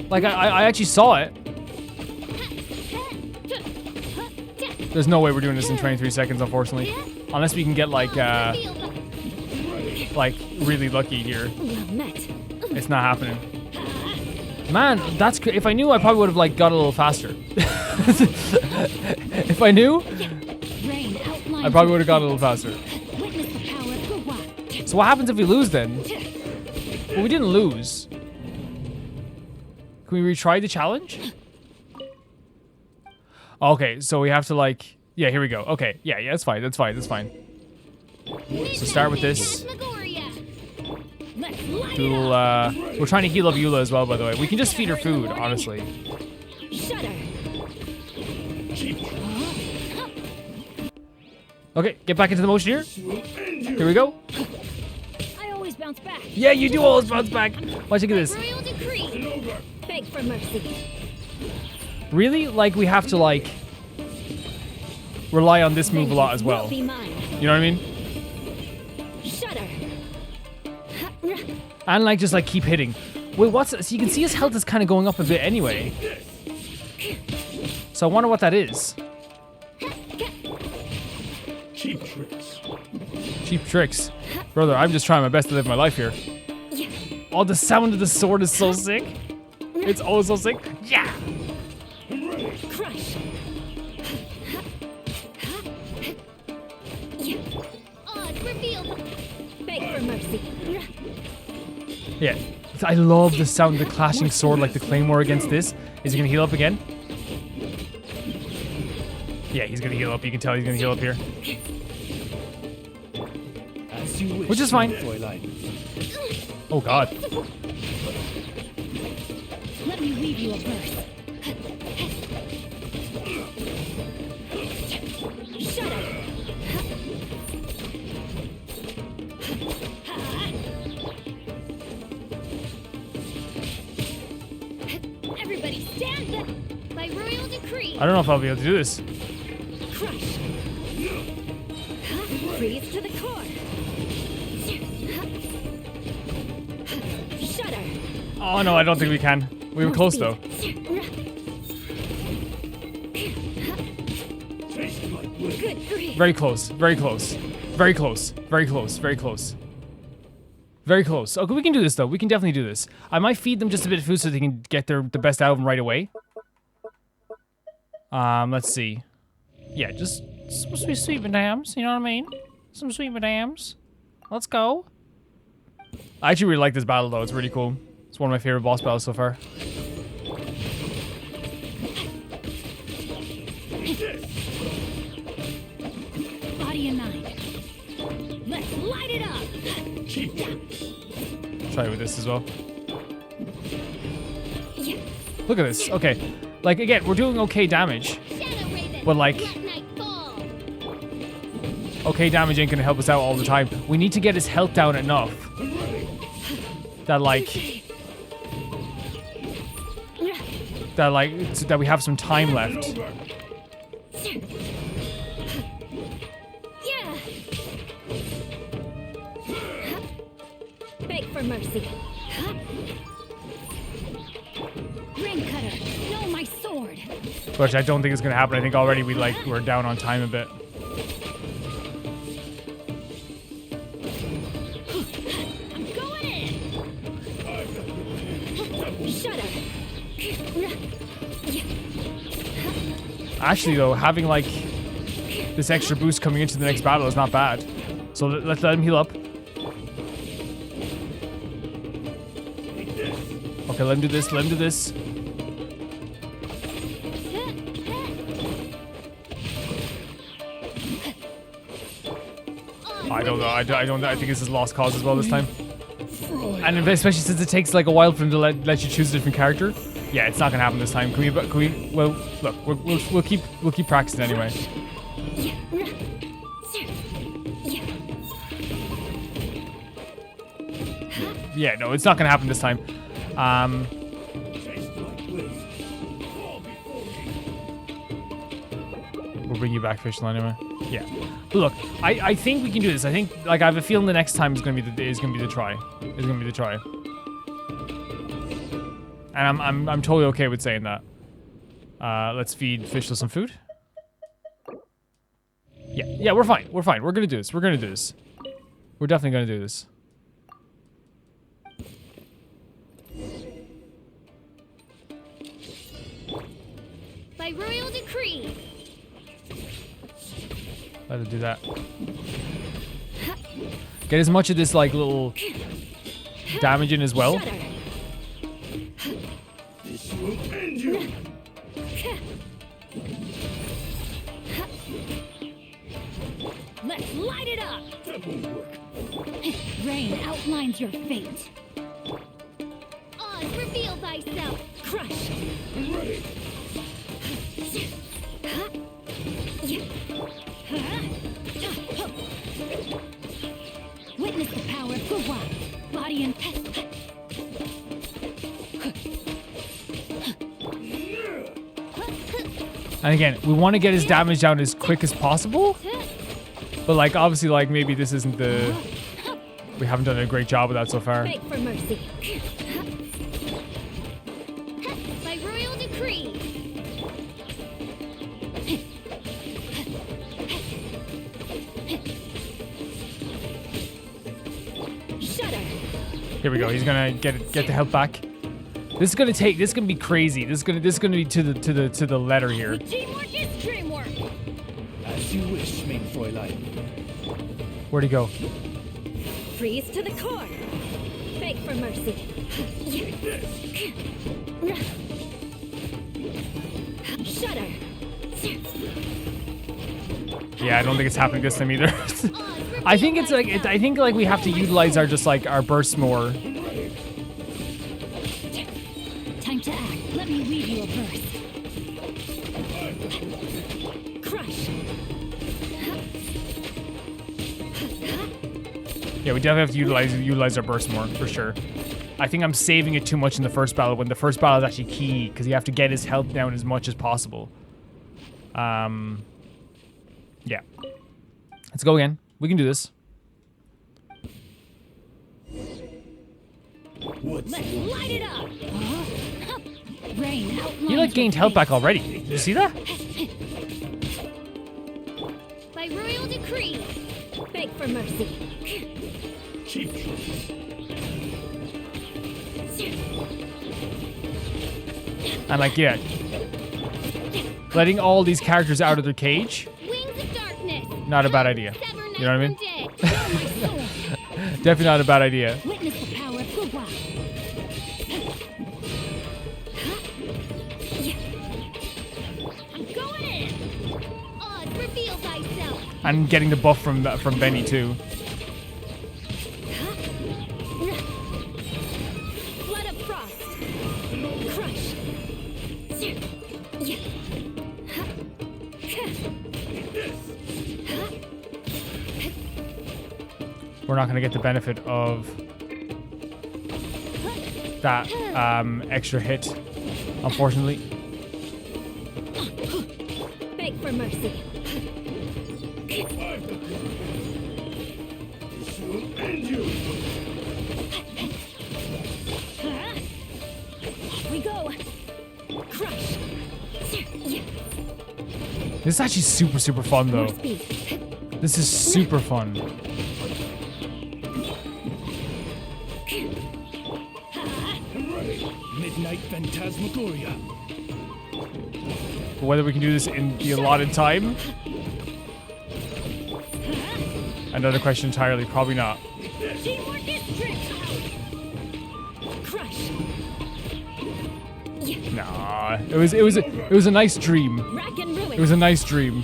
Speaker 1: Like, I actually saw it. There's no way we're doing this in 23 seconds, unfortunately. Unless we can get, like really lucky here. It's not happening. Man, that's if I knew, I probably would have, like, got a little faster. If I knew, I probably would have got a little faster. So what happens if we lose then? Well, we didn't lose. Can we retry the challenge? Okay, so we have to, like, yeah, here we go. Okay, yeah, that's fine, that's fine, that's fine. So start with this. Duel, we're trying to heal up Eula as well, by the way. We can just feed her food, honestly. Okay, get back into the motion here. Here we go.
Speaker 2: I always bounce back.
Speaker 1: Yeah, you do always bounce back. Watch, look at this.
Speaker 2: Royal decree. Beg for mercy.
Speaker 1: Really? Like, we have to, like, rely on this move a lot as well. You know what I mean? And, like, just, like, keep hitting. Wait, what's... So you can see his health is kind of going up a bit anyway. So I wonder what that is.
Speaker 4: Cheap tricks.
Speaker 1: Cheap tricks. Brother, I'm just trying my best to live my life here. Oh, the sound of the sword is so sick. It's always so sick. Yeah!
Speaker 2: Crush. Odds revealed. Beg for mercy.
Speaker 1: Yeah. I love the sound of the clashing sword, like the claymore against this. Is he gonna heal up again? Yeah, he's gonna heal up. You can tell he's gonna heal up here. Which is fine. Oh god.
Speaker 2: Let me leave you a verse. Shut up. Everybody stand up. By royal decree.
Speaker 1: I don't know if I'll be able to do this.
Speaker 2: Crush. Freeze to the core. Shudder.
Speaker 1: Oh no, I don't think we can. We were close though.
Speaker 2: Good grief.
Speaker 1: Very close. Very close. Very close. Very close. Very close. Very close. Okay, we can do this though. We can definitely do this. I might feed them just a bit of food so they can get the best out of them right away. Let's see. Yeah, just some sweet madams, you know what I mean? Some sweet madams. Let's go. I actually really like this battle though, it's really cool. It's one of my favorite boss battles so far.
Speaker 2: Body and mind. Let's light it up.
Speaker 1: Try with this as well. Look at this. Okay. Like, again, we're doing okay damage. But, like, okay damage ain't gonna help us out all the time. We need to get his health down enough that, like, so that we have some time left.
Speaker 2: Yeah. Beg for mercy. Ring cutter. No, my sword.
Speaker 1: Which I don't think is gonna happen. I think already we're down on time a bit.
Speaker 2: I'm going in. Shudder.
Speaker 1: Actually, though, having, like, this extra boost coming into the next battle is not bad. So let's let him heal up. Okay, let him do this. Let him do this. I don't know. I think this is lost cause as well this time. And especially since it takes, like, a while for him to let you choose a different character. Yeah, it's not gonna happen this time. Can we? Well, look, we'll keep practicing anyway. Yeah, no, it's not gonna happen this time. we'll bring you back, Fischl, anyway. Yeah. But look, I think we can do this. I think, like, I have a feeling the next time is gonna be the try. It's gonna be the try. And I'm totally okay with saying that. Let's feed Fischl some food. Yeah, we're fine. We're fine. We're gonna do this. We're gonna do this. We're definitely gonna do this.
Speaker 2: By royal decree.
Speaker 1: Let it do that. Get as much of this, like, little damage in as well.
Speaker 2: Shudder.
Speaker 4: This will end you.
Speaker 2: Let's light it up.
Speaker 4: That won't work.
Speaker 2: Rain outlines your fate. Oz, reveal thyself. Crush.
Speaker 4: I'm ready.
Speaker 2: Witness the power of Gorou. Body and pet.
Speaker 1: And again, we want to get his damage down as quick as possible. But, like, obviously, like, maybe this isn't the... We haven't done a great job of that so far.
Speaker 2: Beg for mercy. By royal decree. Shudder.
Speaker 1: Here we go. He's gonna get the health back. This is gonna be crazy. This is gonna be to the letter here.
Speaker 2: Teamwork is dreamwork.
Speaker 4: As you wish, main Fräulein.
Speaker 1: Where'd he go?
Speaker 2: Freeze to the core. Beg for mercy. Shudder.
Speaker 1: Yeah, I don't think it's happening this time either. I think it's like I think like we have to utilize our our bursts more.
Speaker 2: Time to act. Let me weave you a burst. Crush.
Speaker 1: Yeah, we definitely have to utilize our burst more for sure. I think I'm saving it too much in the first battle when the first battle is actually key because you have to get his health down as much as possible. Yeah. Let's go again. We can do this.
Speaker 4: What's
Speaker 2: Let's light it up. Rain outlines
Speaker 1: You like gained
Speaker 2: your
Speaker 1: health back
Speaker 2: fate.
Speaker 1: already. Did you see that?
Speaker 2: By royal decree. Beg for mercy.
Speaker 4: cheap tricks?
Speaker 1: And like, yeah. Letting all these characters out of their cage,
Speaker 2: Wings of darkness.
Speaker 1: not a bad idea.
Speaker 2: Sever
Speaker 1: You know what I mean?
Speaker 2: night from day. Feel my soul.
Speaker 1: Definitely not a bad idea.
Speaker 2: Witness the power of Gorou. I'm going in. Oz, reveal thyself.
Speaker 1: And getting the buff from Benny too.
Speaker 2: Blood of frost. Crush.
Speaker 1: We're not gonna get the benefit of that extra hit, unfortunately.
Speaker 2: Beg for mercy.
Speaker 4: This will end you.
Speaker 2: Off we go. Crush.
Speaker 1: This is actually super fun though.
Speaker 2: More speed.
Speaker 1: This is super fun.
Speaker 4: I'm ready. Midnight Phantasmagoria.
Speaker 1: But whether we can do this in the allotted time, another question entirely. Probably not.
Speaker 2: Teamwork is strength. Crush.
Speaker 1: Nah. It was a nice dream.
Speaker 2: Rack and ruin.
Speaker 1: It was a nice dream.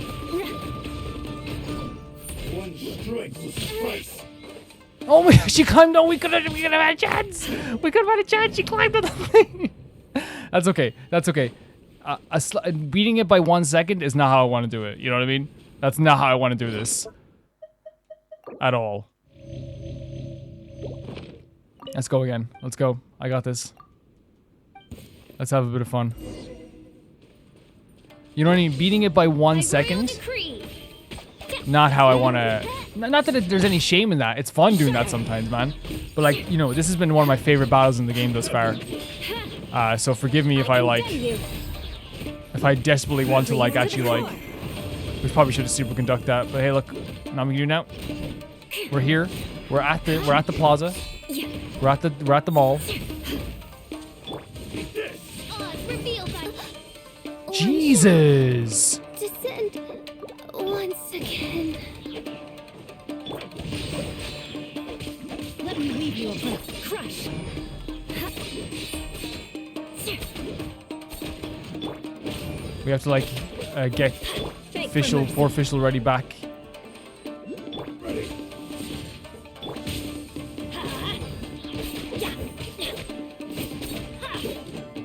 Speaker 4: One strike will suffice.
Speaker 1: Oh my gosh, she climbed on. We could have had a chance. We could have had a chance. She climbed on the thing. That's okay. That's okay. Beating it by 1 second is not how I want to do it. You know what I mean? That's not how I want to do this. At all. Let's go again. Let's go. I got this. Let's have a bit of fun. You know what I mean? Beating it by 1 second. Not how I want to. Not that there's any shame in that. It's fun doing that sometimes, man. But like, you know, this has been one of my favorite battles in the game thus far. So forgive me if I like, if I desperately want to like actually like. We probably should have superconduct that, but hey, look, now we do now. We're here. We're at the plaza. We're at the mall. Jesus.
Speaker 2: Descend once again.
Speaker 5: Let me leave you a breath. Crush.
Speaker 1: We have to like get poor official ready back.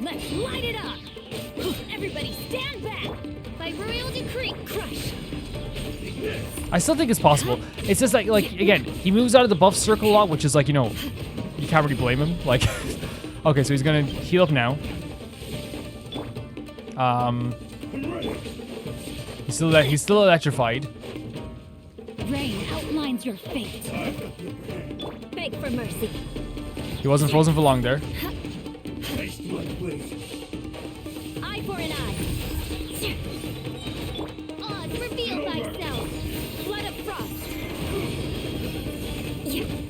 Speaker 5: Let's light it up. Everybody stand back. By royal decree, crush.
Speaker 1: I still think it's possible. It's just like again, he moves out of the buff circle a lot, which is like, you know, you can't really blame him. Like, okay, so he's gonna heal up now. He's still electrified.
Speaker 5: Rain outlines your fate.
Speaker 2: Beg for mercy.
Speaker 1: He wasn't frozen for long there.
Speaker 4: Taste my blade.
Speaker 2: Eye for an eye. Oz, reveal thyself. Blood of frost.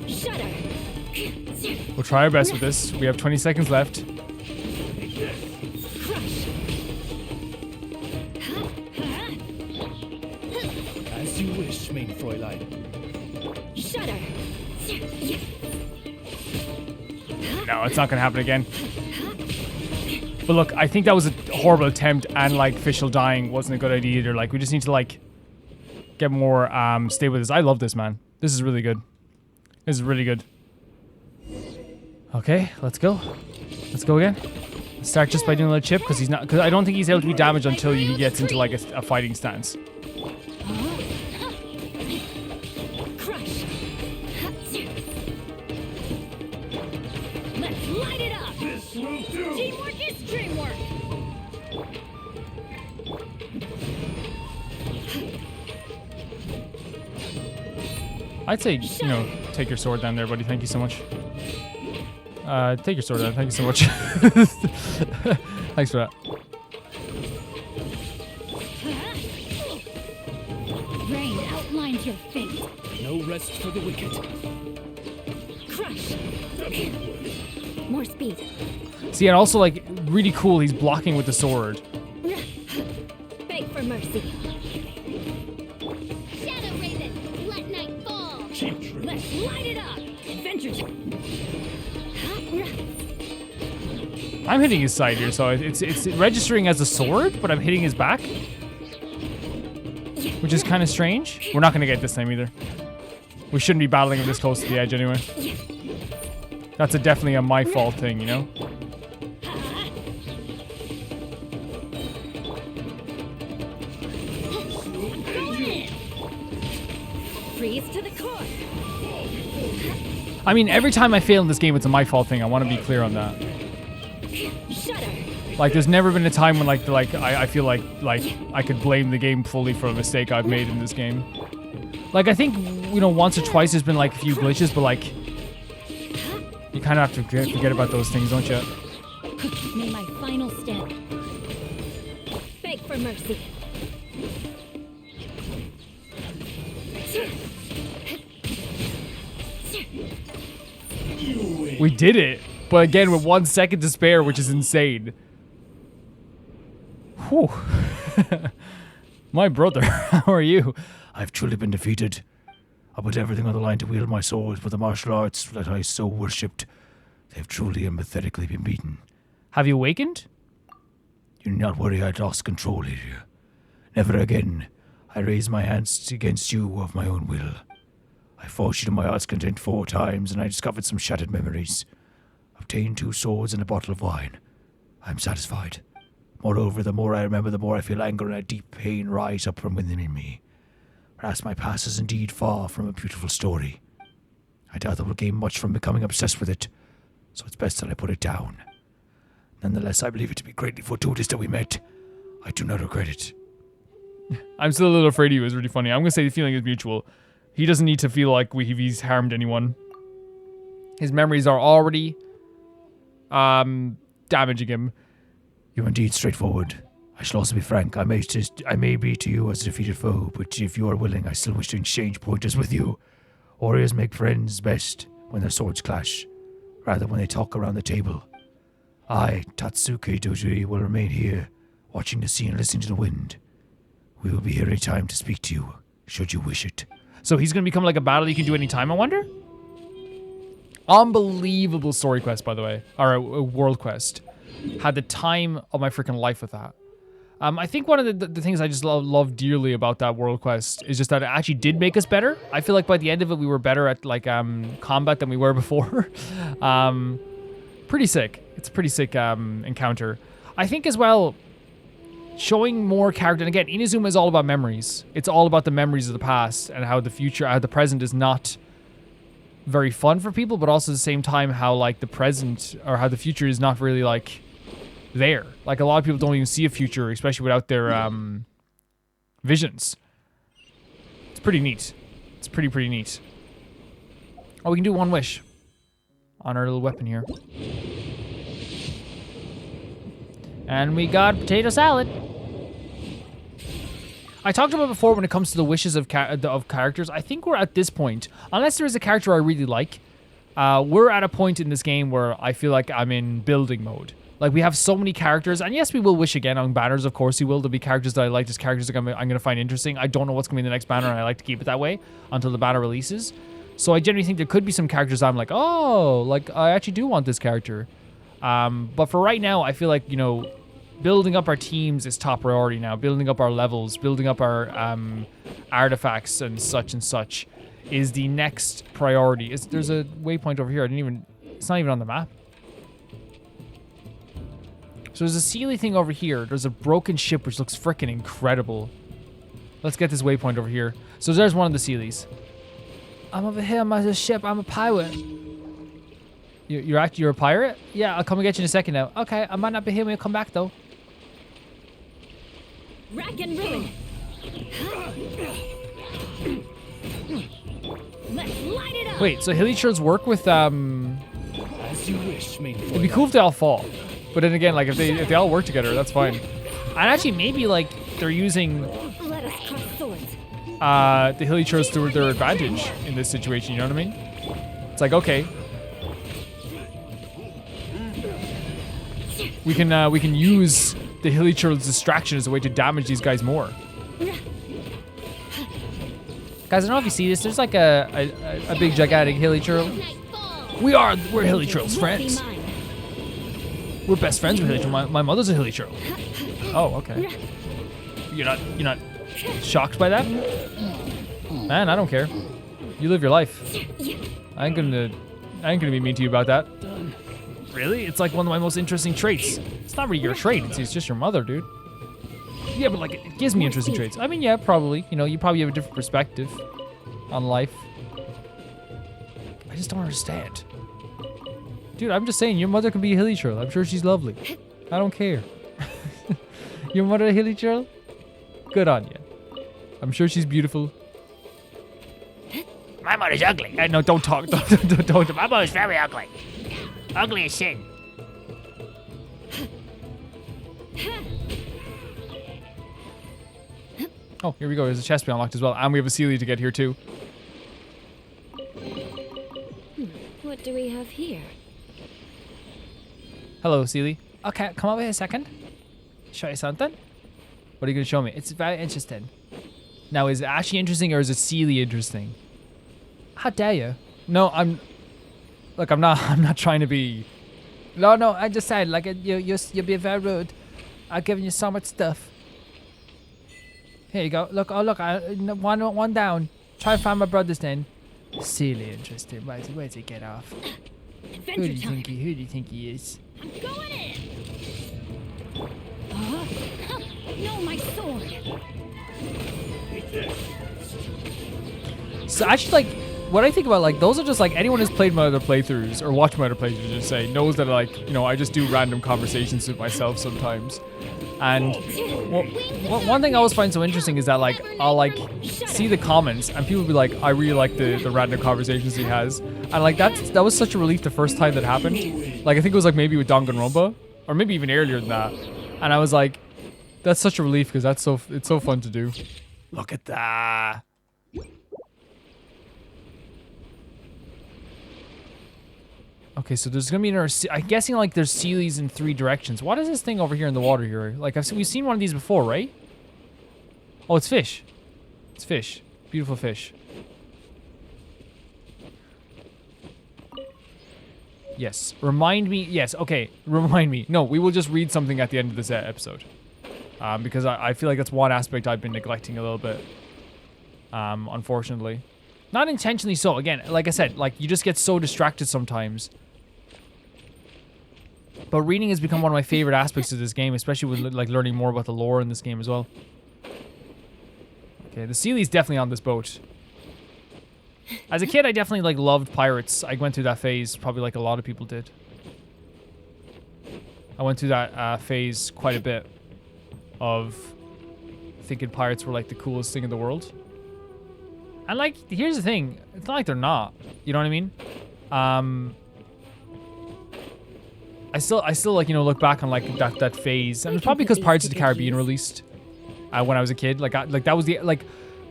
Speaker 2: Shudder.
Speaker 1: We'll try our best with this. We have 20 seconds left.
Speaker 2: Crush.
Speaker 4: As you wish, main Fräulein.
Speaker 2: Shudder.
Speaker 1: No, it's not gonna happen again. But look, I think that was a horrible attempt, and like Fischl dying wasn't a good idea either. Like, we just need to like get more stay with this. I love this, man. This is really good. This is really good. Okay, let's go. Let's go again. Let's start just by doing a little chip because I don't think he's able to be damaged until he gets into like a fighting stance.
Speaker 2: Crush. Let's light it up.
Speaker 4: This will do.
Speaker 2: Teamwork is dreamwork.
Speaker 1: I'd say, you know, take your sword down there, buddy. Thank you so much. Take your sword down. Thank you so much. Thanks for that.
Speaker 5: Rain outlines your fate.
Speaker 4: No rest for the wicked.
Speaker 2: Crush. More speed.
Speaker 1: See, and also like really cool. He's blocking with the sword.
Speaker 2: Beg for mercy. Shadow Raven, let night fall.
Speaker 4: Cheap trick.
Speaker 2: Let's light it up. Adventure.
Speaker 1: I'm hitting his side here, so it's registering as a sword, but I'm hitting his back, which is kind of strange. We're not gonna get this time either. We shouldn't be battling him this close to the edge anyway. That's definitely a my fault thing, you know?
Speaker 2: Freeze to the core.
Speaker 1: I mean, every time I fail in this game, it's a my fault thing. I want to be clear on that.
Speaker 2: Shudder.
Speaker 1: Like, there's never been a time when I feel like I could blame the game fully for a mistake I've made in this game. Like, I think, you know, once or twice there's been like a few glitches, but like, you kind of have to forget about those things, don't you?
Speaker 5: May my final stand.
Speaker 2: Beg for mercy.
Speaker 1: We did it, but again with 1 second to spare, which is insane. Whew. My brother, how are you?
Speaker 3: I've truly been defeated. I put everything on the line to wield my swords, but the martial arts that I so worshipped, they've truly and methodically been beaten.
Speaker 1: Have you awakened?
Speaker 3: You need not worry, I lost control here. Never again. I raise my hands against you of my own will. I forged you to my heart's content 4 times, and I discovered some shattered memories. Obtained 2 swords and a bottle of wine. I am satisfied. Moreover, the more I remember, the more I feel anger and a deep pain rise up from within me. Perhaps my past is indeed far from a beautiful story. I doubt that we'll gain much from becoming obsessed with it, so it's best that I put it down. Nonetheless, I believe it to be greatly fortuitous that we met. I do not regret it.
Speaker 1: I'm still a little afraid of you is really funny. I'm gonna say the feeling is mutual. He doesn't need to feel like he's harmed anyone. His memories are already damaging him.
Speaker 3: You're indeed straightforward. I shall also be frank. I may be to you as a defeated foe, but if you are willing, I still wish to exchange pointers with you. Warriors make friends best when their swords clash, rather when they talk around the table. I, Tatsuke Dojiri, will remain here, watching the sea and listening to the wind. We will be here any time to speak to you, should you wish it.
Speaker 1: So he's gonna become like a battle you can do anytime, I wonder? Unbelievable story quest, by the way. Or a world quest. Had the time of my freaking life with that. I think one of the things I just love dearly about that world quest is just that it actually did make us better. I feel like by the end of it, we were better at like combat than we were before. Pretty sick. It's a pretty sick encounter. I think as well, showing more character. And again, Inazuma is all about memories. It's all about the memories of the past and how the present is not very fun for people, but also at the same time how like the present or how the future is not really like there. Like a lot of people don't even see a future, especially without their visions. It's pretty neat. It's pretty neat. Oh, we can do one wish on our little weapon here. And we got potato salad. I talked about before when it comes to the wishes of characters. I think we're at this point, unless there is a character I really like, we're at a point in this game where I feel like I'm in building mode. Like, we have so many characters, and yes, we will wish again on banners, of course we will. There'll be characters that I like, just characters that I'm going to find interesting. I don't know what's going to be in the next banner, and I like to keep it that way until the banner releases. So I generally think there could be some characters I'm like, oh, like, I actually do want this character. But for right now, I feel like, you know, building up our teams is top priority now. Building up our levels, building up our artifacts and such is the next priority. There's a waypoint over here. It's not even on the map. So there's a Sealy thing over here. There's a broken ship which looks freaking incredible. Let's get this waypoint over here. So there's one of the Sealies. I'm over here, I'm a ship, I'm a pirate. You're a pirate? Yeah, I'll come and get you in a second now. Okay, I might not be here when you come back though.
Speaker 5: Rack and ruin. Let's light it up.
Speaker 1: Wait, so Hillichurls work with
Speaker 4: As you wish, main
Speaker 1: it'd be cool if they all fall. But then again, like if they all work together, that's fine. And actually maybe like they're using
Speaker 5: Let us cross swords.
Speaker 1: the Hillichurls to their advantage in this situation, you know what I mean? It's like, okay. We can use the Hillichurls' distraction as a way to damage these guys more. Guys, I don't know if you see this. There's like a big gigantic Hillichurl. We're Hillichurls friends. We're best friends with Hillichurl. My mother's a Hillichurl. Oh, okay. You're not shocked by that? Man, I don't care. You live your life. I ain't gonna be mean to you about that. Really? It's like one of my most interesting traits. It's not really your trait. It's just your mother, dude. Yeah, but like it gives me interesting traits. I mean, yeah, probably. You know, you probably have a different perspective on life. I just don't understand. Dude, I'm just saying, your mother could be a Hillichurl. I'm sure she's lovely. I don't care. Your mother a Hillichurl? Good on you. I'm sure she's beautiful.
Speaker 3: My mother's ugly.
Speaker 1: No, don't talk. Don't.
Speaker 3: My mother's very ugly. Ugly as sin.
Speaker 1: Oh, here we go. There's a chest we unlocked as well. And we have a Sealy to get here too.
Speaker 2: What do we have here?
Speaker 1: Hello, Sealy. Okay, come over here a second. Show you something. What are you going to show me? It's very interesting. Now, is it actually interesting or is it Sealy interesting? How dare you? No, Look, I'm not trying to be... No, I just said, like, you're being very rude. I've given you so much stuff. Here you go. Look, one down. Try to find my brothers then. Sealy interesting. Where's he get off? Who do you think he is?
Speaker 5: I'm going in. No, my sword.
Speaker 1: So actually, like, what I think about, like, those are just like anyone who's played my other playthroughs or watched my other playthroughs, just say knows that, like, you know, I just do random conversations with myself sometimes. And one thing I always find so interesting is that like I'll like see the comments and people be like, I really like the random conversations he has, and like that was such a relief the first time that happened. Like I think it was like maybe with Danganronpa or maybe even earlier than that, and I was like, that's such a relief because it's so fun to do. Look at that. Okay, so there's gonna be another. I'm guessing like there's Sealies in 3 directions. What is this thing over here in the water here? Like we've seen one of these before, right? Oh, it's fish. It's fish. Beautiful fish. Yes. Remind me. Yes. Okay. Remind me. No, we will just read something at the end of this episode, because I feel like that's one aspect I've been neglecting a little bit. Unfortunately, not intentionally so. Again, like I said, like you just get so distracted sometimes. But reading has become one of my favorite aspects of this game, especially with like learning more about the lore in this game as well. Okay, the Sealie's definitely on this boat. As a kid, I definitely like loved pirates. I went through that phase, probably like a lot of people did. I went through that phase quite a bit of thinking pirates were like the coolest thing in the world. And like, here's the thing, it's not like they're not. You know what I mean? I still like, you know, look back on like that phase, and it's probably because Pirates of the Caribbean released when I was a kid. Like that was the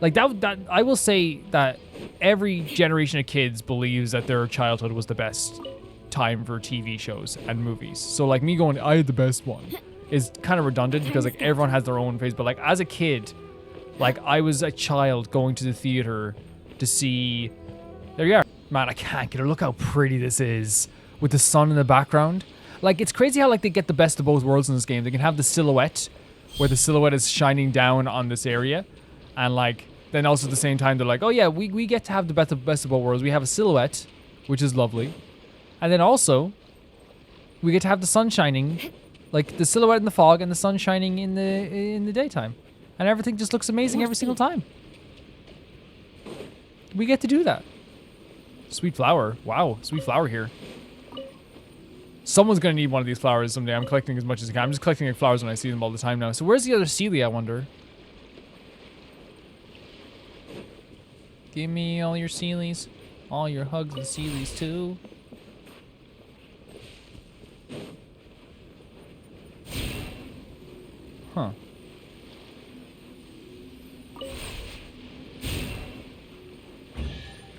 Speaker 1: that I will say that every generation of kids believes that their childhood was the best time for TV shows and movies. So like me going, I had the best one, is kind of redundant because like everyone has their own phase. But like as a kid, like I was a child going to the theater to see. There you are, man. I can't get her. Look how pretty this is with the sun in the background. Like, it's crazy how, like, they get the best of both worlds in this game. They can have the silhouette, where the silhouette is shining down on this area. And, like, then also at the same time, they're like, oh, yeah, we get to have the best of both worlds. We have a silhouette, which is lovely. And then also, we get to have the sun shining, like, the silhouette in the fog and the sun shining in the daytime. And everything just looks amazing every single time. We get to do that. Sweet flower. Wow, sweet flower here. Someone's gonna need one of these flowers someday. I'm collecting as much as I can. I'm just collecting like flowers when I see them all the time now. So where's the other Sealy, I wonder? Give me all your Sealies. All your hugs and Sealies too. Huh.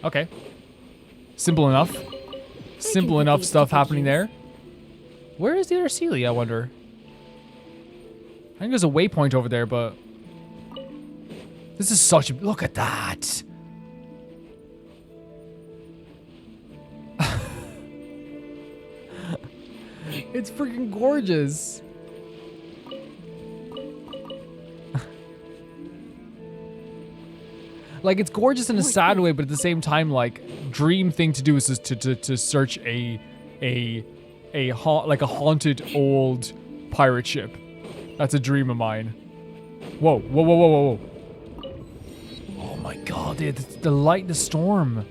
Speaker 1: Okay. Simple enough. Simple enough stuff happening there. Where is the other Sealy, I wonder? I think there's a waypoint over there, but... This is such a... Look at that! It's freaking gorgeous! Like, it's gorgeous in a sad way, but at the same time, like, dream thing to do is to search a haunted old pirate ship. That's a dream of mine. Whoa, whoa, whoa, whoa, whoa, whoa. Oh my god, the light, the storm.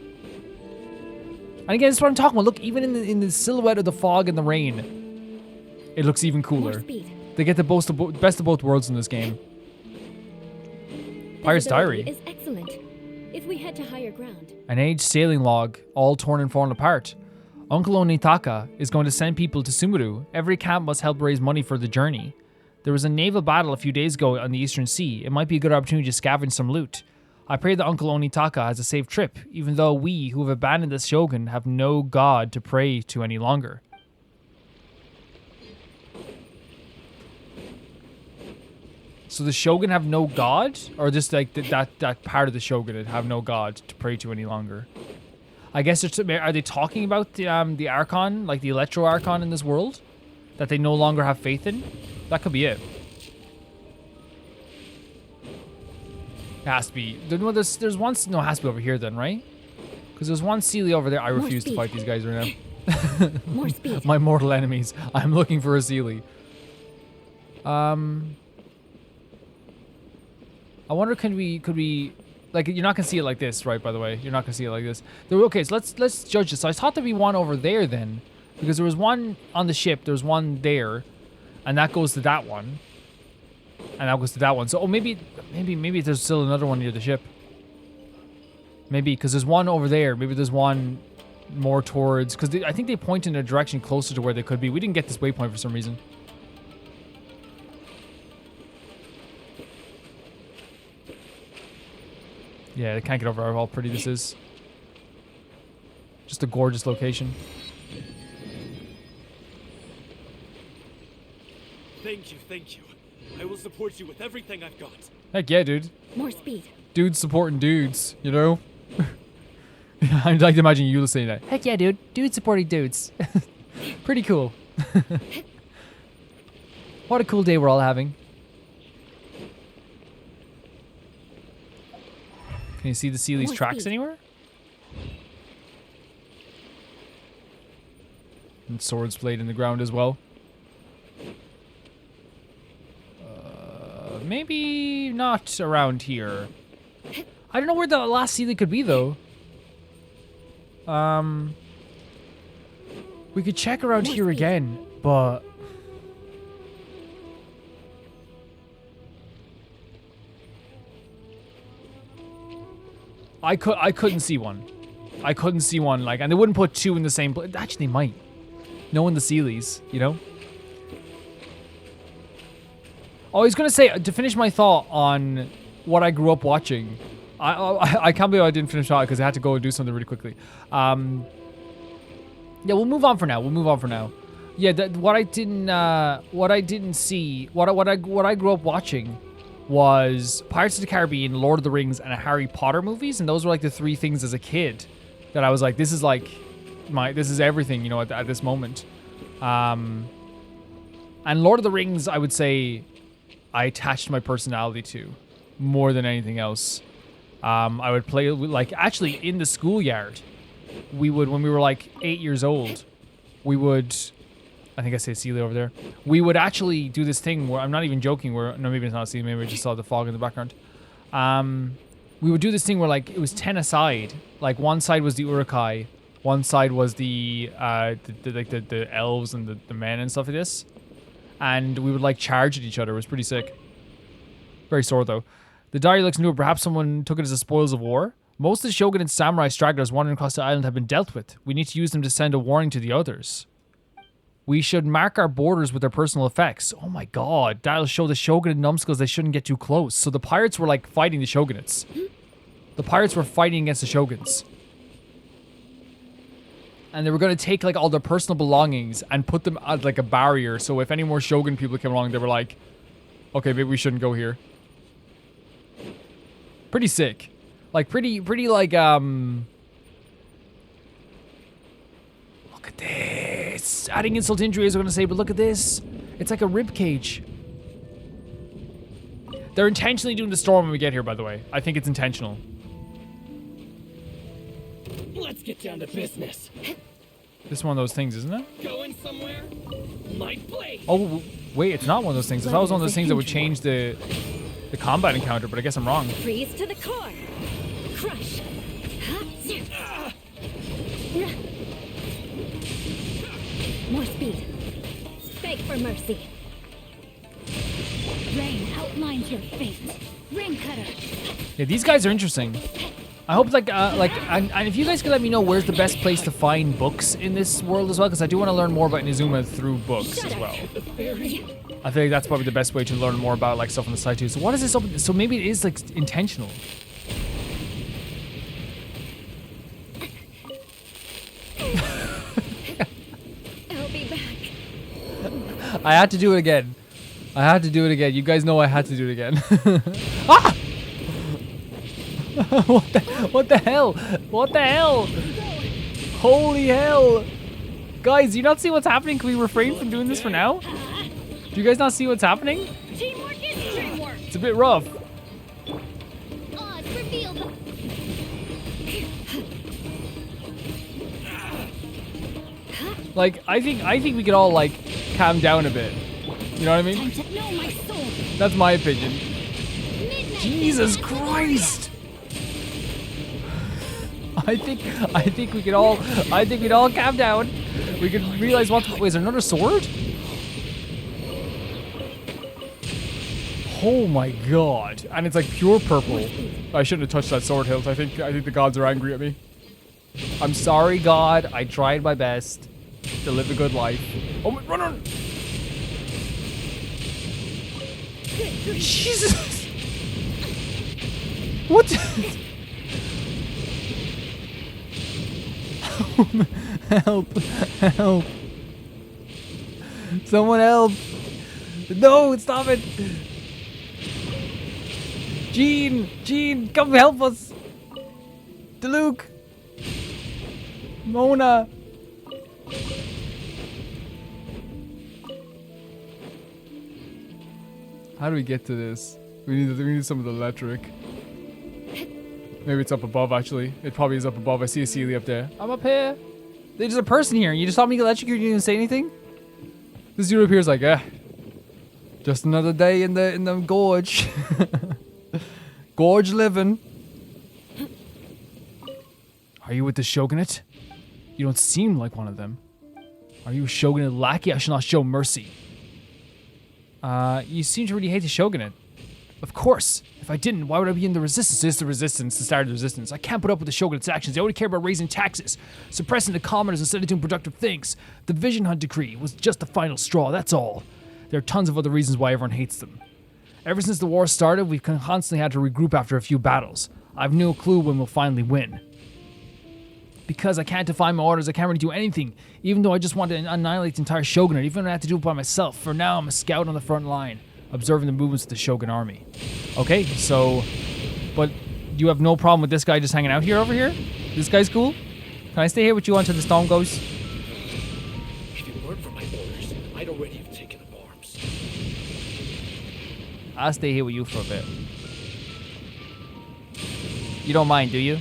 Speaker 1: And again, that's what I'm talking about. Look, even in the silhouette of the fog and the rain, it looks even cooler. They get the best of both worlds in this game. Pirate's Diary.
Speaker 2: Is excellent. If we head to higher ground.
Speaker 1: An aged sailing log, all torn and fallen apart. Uncle Onitaka is going to send people to Sumuru. Every camp must help raise money for the journey. There was a naval battle a few days ago on the Eastern Sea. It might be a good opportunity to scavenge some loot. I pray that Uncle Onitaka has a safe trip, even though we, who have abandoned the shogun, have no god to pray to any longer. So the shogun have no god? Or just like that part of the shogunate have no god to pray to any longer? I guess are they talking about the Archon, like the Electro Archon in this world? That they no longer have faith in? That could be it. It has to be. There's one. No, it has to be over here then, right? Because there's one Sealy over there. I refuse to fight these guys right now.
Speaker 2: More speed.
Speaker 1: My mortal enemies. I'm looking for a Sealy. I wonder, could we, like, you're not gonna see it like this, right? By the way, you're not gonna see it like this. Okay, so let's judge this. So I thought there'd be one over there then, because there was one on the ship. There's one there, and that goes to that one. And that goes to that one. So, oh, maybe there's still another one near the ship. Maybe, because there's one over there. Maybe there's one more towards... Because I think they point in a direction closer to where they could be. We didn't get this waypoint for some reason. Yeah, they can't get over how pretty this is. Just a gorgeous location.
Speaker 4: Thank you, thank you. I will support you with everything I've got.
Speaker 1: Heck yeah, dude.
Speaker 2: More speed.
Speaker 1: Dudes supporting dudes, you know? I'd like to imagine you saying that. Heck yeah, dude. Dudes supporting dudes. Pretty cool. What a cool day we're all having. Can you see the Sealy's tracks anywhere? And swords played in the ground as well. Maybe not around here. I don't know where the last Sealy could be, though. We could check around here again, but... I couldn't see one. I couldn't see one, like, and they wouldn't put two in the same place. Actually, they might. Knowing the Sealies, you know? Oh, I was gonna say, to finish my thought on what I grew up watching, I can't believe I didn't finish that because I had to go and do something really quickly. Yeah, we'll move on for now. Yeah, what I didn't see, what I grew up watching was Pirates of the Caribbean, Lord of the Rings, and Harry Potter movies, and those were like the three things as a kid that I was like, this is like this is everything, you know, at this moment. And Lord of the Rings, I would say, I attached my personality to more than anything else. I would play, like, actually in the schoolyard, we would, when we were like 8 years old, we would, I think I say Celia over there, we would actually do this thing where, I'm not even joking, where, no, maybe it's not Celia, maybe I just saw the fog in the background. We would do this thing where, like, it was 10 aside, like one side was the Urukai, one side was the elves and the men and stuff like this. And we would, like, charge at each other. It was pretty sick. Very sore, though. The diary looks new. Perhaps someone took it as the spoils of war. Most of the shogun and samurai stragglers wandering across the island have been dealt with. We need to use them to send a warning to the others. We should mark our borders with their personal effects. Oh my god. That'll show the shogun and numbskulls they shouldn't get too close. So the pirates were, like, fighting the shogunates. The pirates were fighting against the shoguns. And they were going to take, like, all their personal belongings and put them at, like, a barrier. So if any more shogun people came along, they were like, okay, maybe we shouldn't go here. Pretty sick. Like, pretty, like, look at this. Adding insult to injury, as I'm going to say, but look at this. It's like a rib cage. They're intentionally doing the storm when we get here, by the way. I think it's intentional.
Speaker 4: Let's get down to business.
Speaker 1: This is one of those things, isn't it?
Speaker 4: Going somewhere? My place.
Speaker 1: Oh, wait, it's not one of those things. I thought it was one of those things that would change the combat encounter, but I guess I'm wrong.
Speaker 2: Freeze to the core. Crush. More speed. Beg for mercy.
Speaker 5: Rain outlines your fate. Rain cutter.
Speaker 1: Yeah, these guys are interesting. I hope, and if you guys could let me know where's the best place to find books in this world as well, because I do want to learn more about Inazuma through books as well. I feel like that's probably the best way to learn more about, like, stuff on the side too. So what is this? So maybe it is, like, intentional.
Speaker 2: I'll be back.
Speaker 1: I had to do it again. You guys know I had to do it again. Ah! What the hell? What the hell? Holy hell. Guys, do you not see what's happening? Can we refrain from doing this for now? Do you guys not see what's happening?
Speaker 5: Teamwork is dreamwork.
Speaker 1: It's a bit rough.
Speaker 5: Odds reveal the...
Speaker 1: Like, I think we could all, like, calm down a bit. You know what I mean?
Speaker 5: Time to know my soul.
Speaker 1: That's my opinion.
Speaker 5: Midnight.
Speaker 1: Jesus Christ! I think we'd all calm down. We could realize wait, is there another sword? Oh my god. And it's like pure purple. I shouldn't have touched that sword hilt. I think the gods are angry at me. I'm sorry, God. I tried my best to live a good life. Oh my, run! Jesus! What? Help! Help! Someone help! No! Stop it! Jean, come help us! Luke! Mona! How do we get to this? We need some of the electric. Maybe it's up above, actually. It probably is up above. I see a Sealy up there. I'm up here. There's a person here. You just saw me get electrocuted. You didn't say anything? This dude up here is like, just another day in the gorge. Gorge living. Are you with the Shogunate? You don't seem like one of them. Are you a Shogunate lackey? I shall not show mercy. You seem to really hate the Shogunate. Of course. If I didn't, why would I be in the resistance? It's the resistance, the start of the resistance. I can't put up with the Shogunate's actions. They only care about raising taxes, suppressing the commoners instead of doing productive things. The Vision Hunt decree was just the final straw, that's all. There are tons of other reasons why everyone hates them. Ever since the war started, we've constantly had to regroup after a few battles. I've no clue when we'll finally win. Because I can't defy my orders, I can't really do anything. Even though I just want to annihilate the entire Shogunate, even when I have to do it by myself. For now, I'm a scout on the front line, observing the movements of the Shogun army. Okay, so... But you have no problem with this guy just hanging out here over here? This guy's cool? Can I stay here with you until the storm goes?
Speaker 4: If you weren't for my orders, I'd already have taken up arms.
Speaker 1: I'll stay here with you for a bit. You don't mind, do you?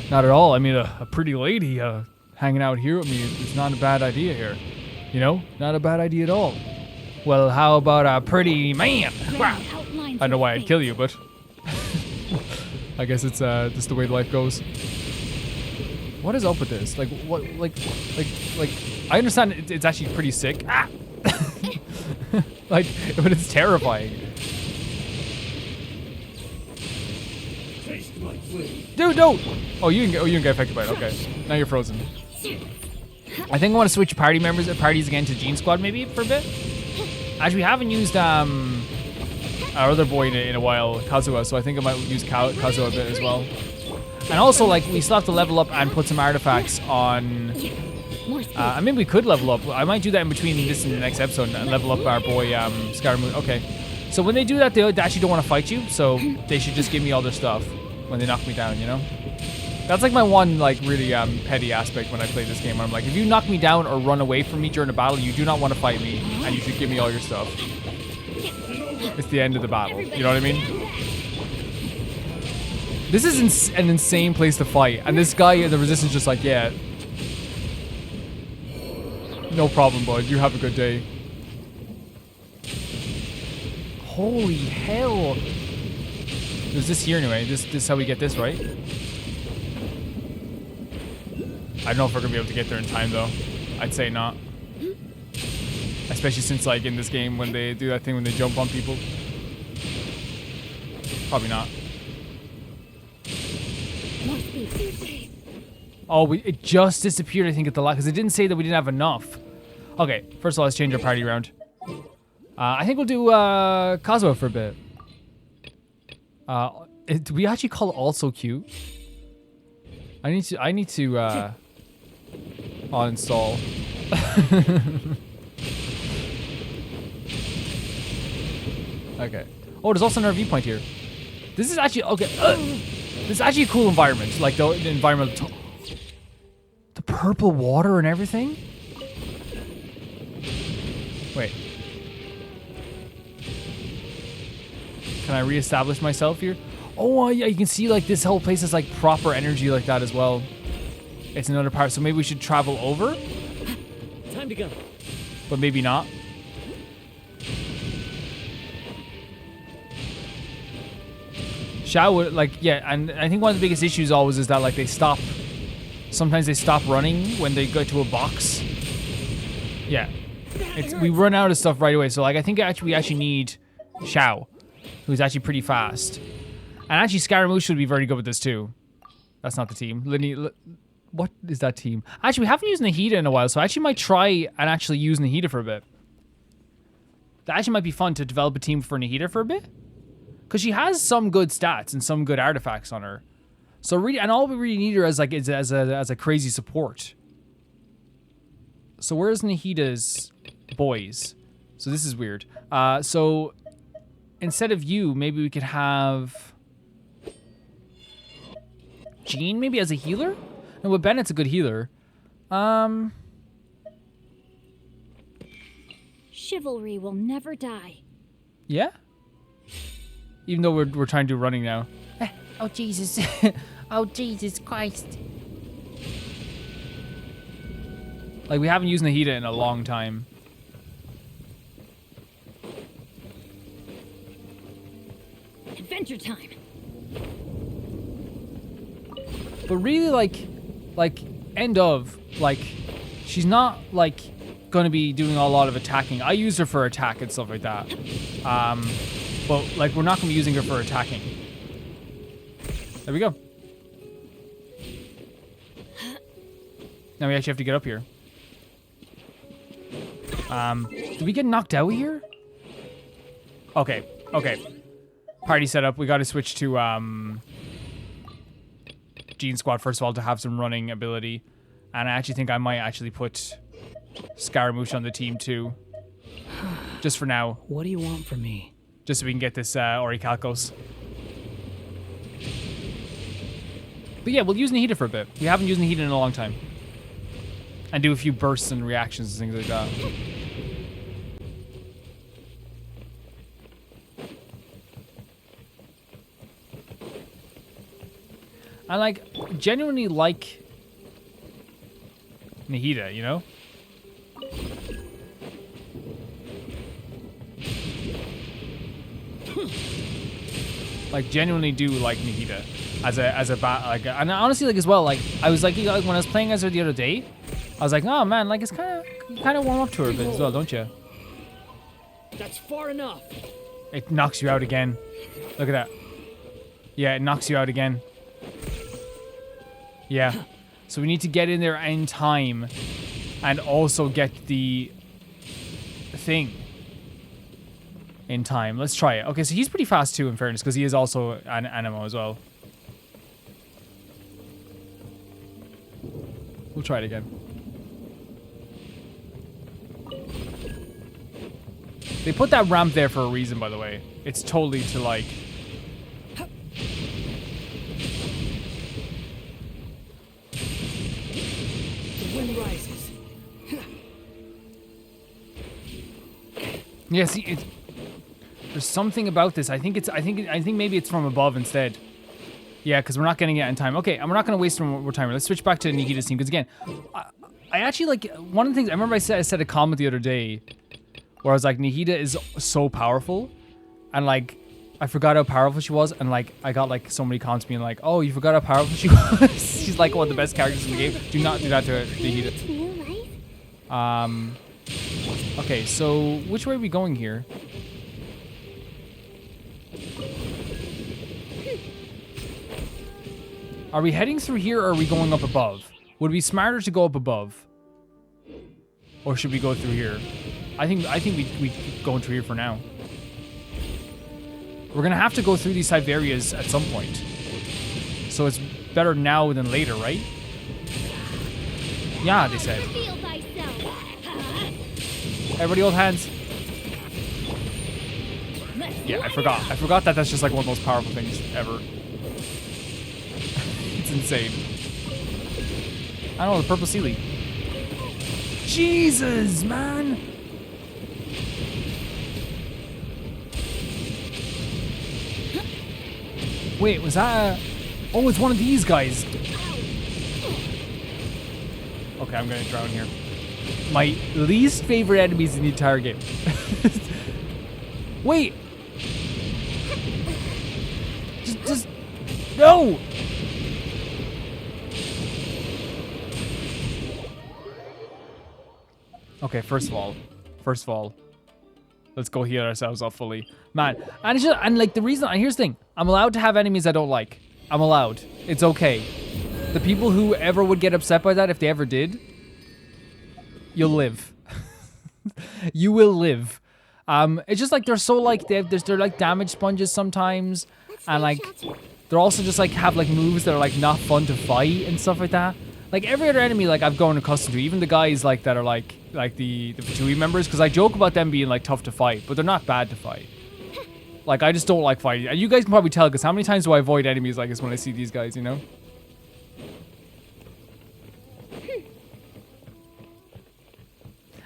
Speaker 1: Not at all. I mean, a pretty lady hanging out here with me is not a bad idea here. You know? Not a bad idea at all. Well, how about a pretty man? Wow. I don't know why I'd kill you, but... I guess it's just the way life goes. What is up with this? Like, what, like, I understand it's actually pretty sick. Ah! Like, but it's terrifying. Dude, no! Oh, you didn't get affected by it. Okay, now you're frozen. I think I want to switch parties again to Gene Squad maybe for a bit. Actually, we haven't used our other boy in a while, Kazuha, so I think I might use Kazuha a bit as well. And also, like, we still have to level up and put some artifacts on. I mean, we could level up. I might do that in between this and the next episode and level up our boy Scaramouche. Okay, so when they do that, they actually don't want to fight you, so they should just give me all their stuff when they knock me down, you know? That's like my one, like, really petty aspect when I play this game. Where I'm like, if you knock me down or run away from me during a battle, you do not want to fight me, and you should give me all your stuff. It's the end of the battle. You know what I mean? This is an insane place to fight, and this guy in the resistance just like, yeah. No problem, bud. You have a good day. Holy hell. There's this here anyway. This is how we get this, right? I don't know if we're gonna be able to get there in time though. I'd say not. Especially since like in this game when they do that thing when they jump on people. Probably not. Oh, it just disappeared I think at the last because it didn't say that we didn't have enough. Okay, first of all let's change our party around. I think we'll do Kazuha for a bit. Do we actually call it also cute? I need to uninstall. Okay. Oh, there's also another viewpoint here. This is actually okay. This is actually a cool environment. Like the environment, the purple water and everything. Wait. Can I reestablish myself here? Oh, yeah, you can see like this whole place is like proper energy like that as well. It's another part, so maybe we should travel over?
Speaker 4: Time to go.
Speaker 1: But maybe not. Shao, like, yeah, and I think one of the biggest issues always is that like they stop. Sometimes they stop running when they go to a box. Yeah. we run out of stuff right away. So like I think we actually need Xiao, who's actually pretty fast. And actually Scaramouche would be very good with this too. That's not the team. What is that team? Actually, we haven't used Nahida in a while, so I actually might try and actually use Nahida for a bit. That actually might be fun to develop a team for Nahida for a bit. Because she has some good stats and some good artifacts on her. So really, and all we really need her as like is as a crazy support. So where's Nahida's boys? So this is weird. So instead of you, maybe we could have Jean maybe as a healer? And with Bennett's a good healer.
Speaker 2: Chivalry will never die.
Speaker 1: Yeah? Even though we're trying to do running now.
Speaker 3: Oh, Jesus. Oh, Jesus Christ.
Speaker 1: Like, we haven't used Nahida in a long time.
Speaker 2: Adventure time.
Speaker 1: But really, like, end of, like, she's not, like, gonna be doing a lot of attacking. I use her for attack and stuff like that. But, like, we're not gonna be using her for attacking. There we go. Now we actually have to get up here. Did we get knocked out here? Okay, okay. Party setup. We gotta switch to, Gene Squad, first of all, to have some running ability. And I actually think I might actually put Scaramouche on the team, too. Just for now.
Speaker 6: What do you want from me?
Speaker 1: Just so we can get this, Orichalcos. But yeah, we'll use Nahida for a bit. We haven't used Nahida in a long time. And do a few bursts and reactions and things like that. I like, genuinely like Nahida, you know? Like, genuinely do like Nahida as a like, and honestly, like, as well, like, I was like, when I was playing as her the other day, I was like, oh man, like, it's you kind of warm up to her a bit as well, don't you?
Speaker 4: That's far enough.
Speaker 1: It knocks you out again. Look at that. Yeah, it knocks you out again. Yeah. So we need to get in there in time and also get the thing in time. Let's try it. Okay, so he's pretty fast too, in fairness, because he is also an Anemo as well. We'll try it again. They put that ramp there for a reason, by the way. It's totally to, like...
Speaker 4: The wind rises.
Speaker 1: Yeah, see, there's something about this. I think maybe it's from above instead. Yeah, because we're not getting it in time. Okay, and we're not going to waste more time. Let's switch back to Nihida's team, because again, I actually, like, one of the things, I remember I said a comment the other day where I was like, Nahida is so powerful, and, like, I forgot how powerful she was, and, like, I got, like, so many comments being like, oh, you forgot how powerful she was? She's, like, one of the best characters in the game. Do not do that to Nahida. Okay, so which way are we going here? Are we heading through here, or are we going up above? Would it be smarter to go up above? Or should we go through here? I think we keep going through here for now. We're gonna have to go through these type of areas at some point. So it's better now than later, right? Yeah, they said. Everybody hold hands. Yeah, I forgot. I forgot that that's just like one of the most powerful things ever. It's insane. I don't know, the purple Sealy. Jesus, man! Wait, was that a... Oh, it's one of these guys. Okay, I'm gonna drown here. My least favorite enemies in the entire game. Wait! Just... No! Okay, first of all, First of all, let's go heal ourselves up fully. Man, and it's just, and like the reason, and here's the thing, I'm allowed to have enemies I don't like. I'm allowed. It's okay. The people who ever would get upset by that, if they ever did, you'll live. You will live. It's just like they're so like, they're like damage sponges sometimes, and like, they're also just like have like moves that are like not fun to fight and stuff like that. Like every other enemy, like I've grown accustomed to, even the guys like that are like the Fatui members, because I joke about them being like tough to fight, but they're not bad to fight. Like I just don't like fighting. And you guys can probably tell, because how many times do I avoid enemies like this when I see these guys, you know?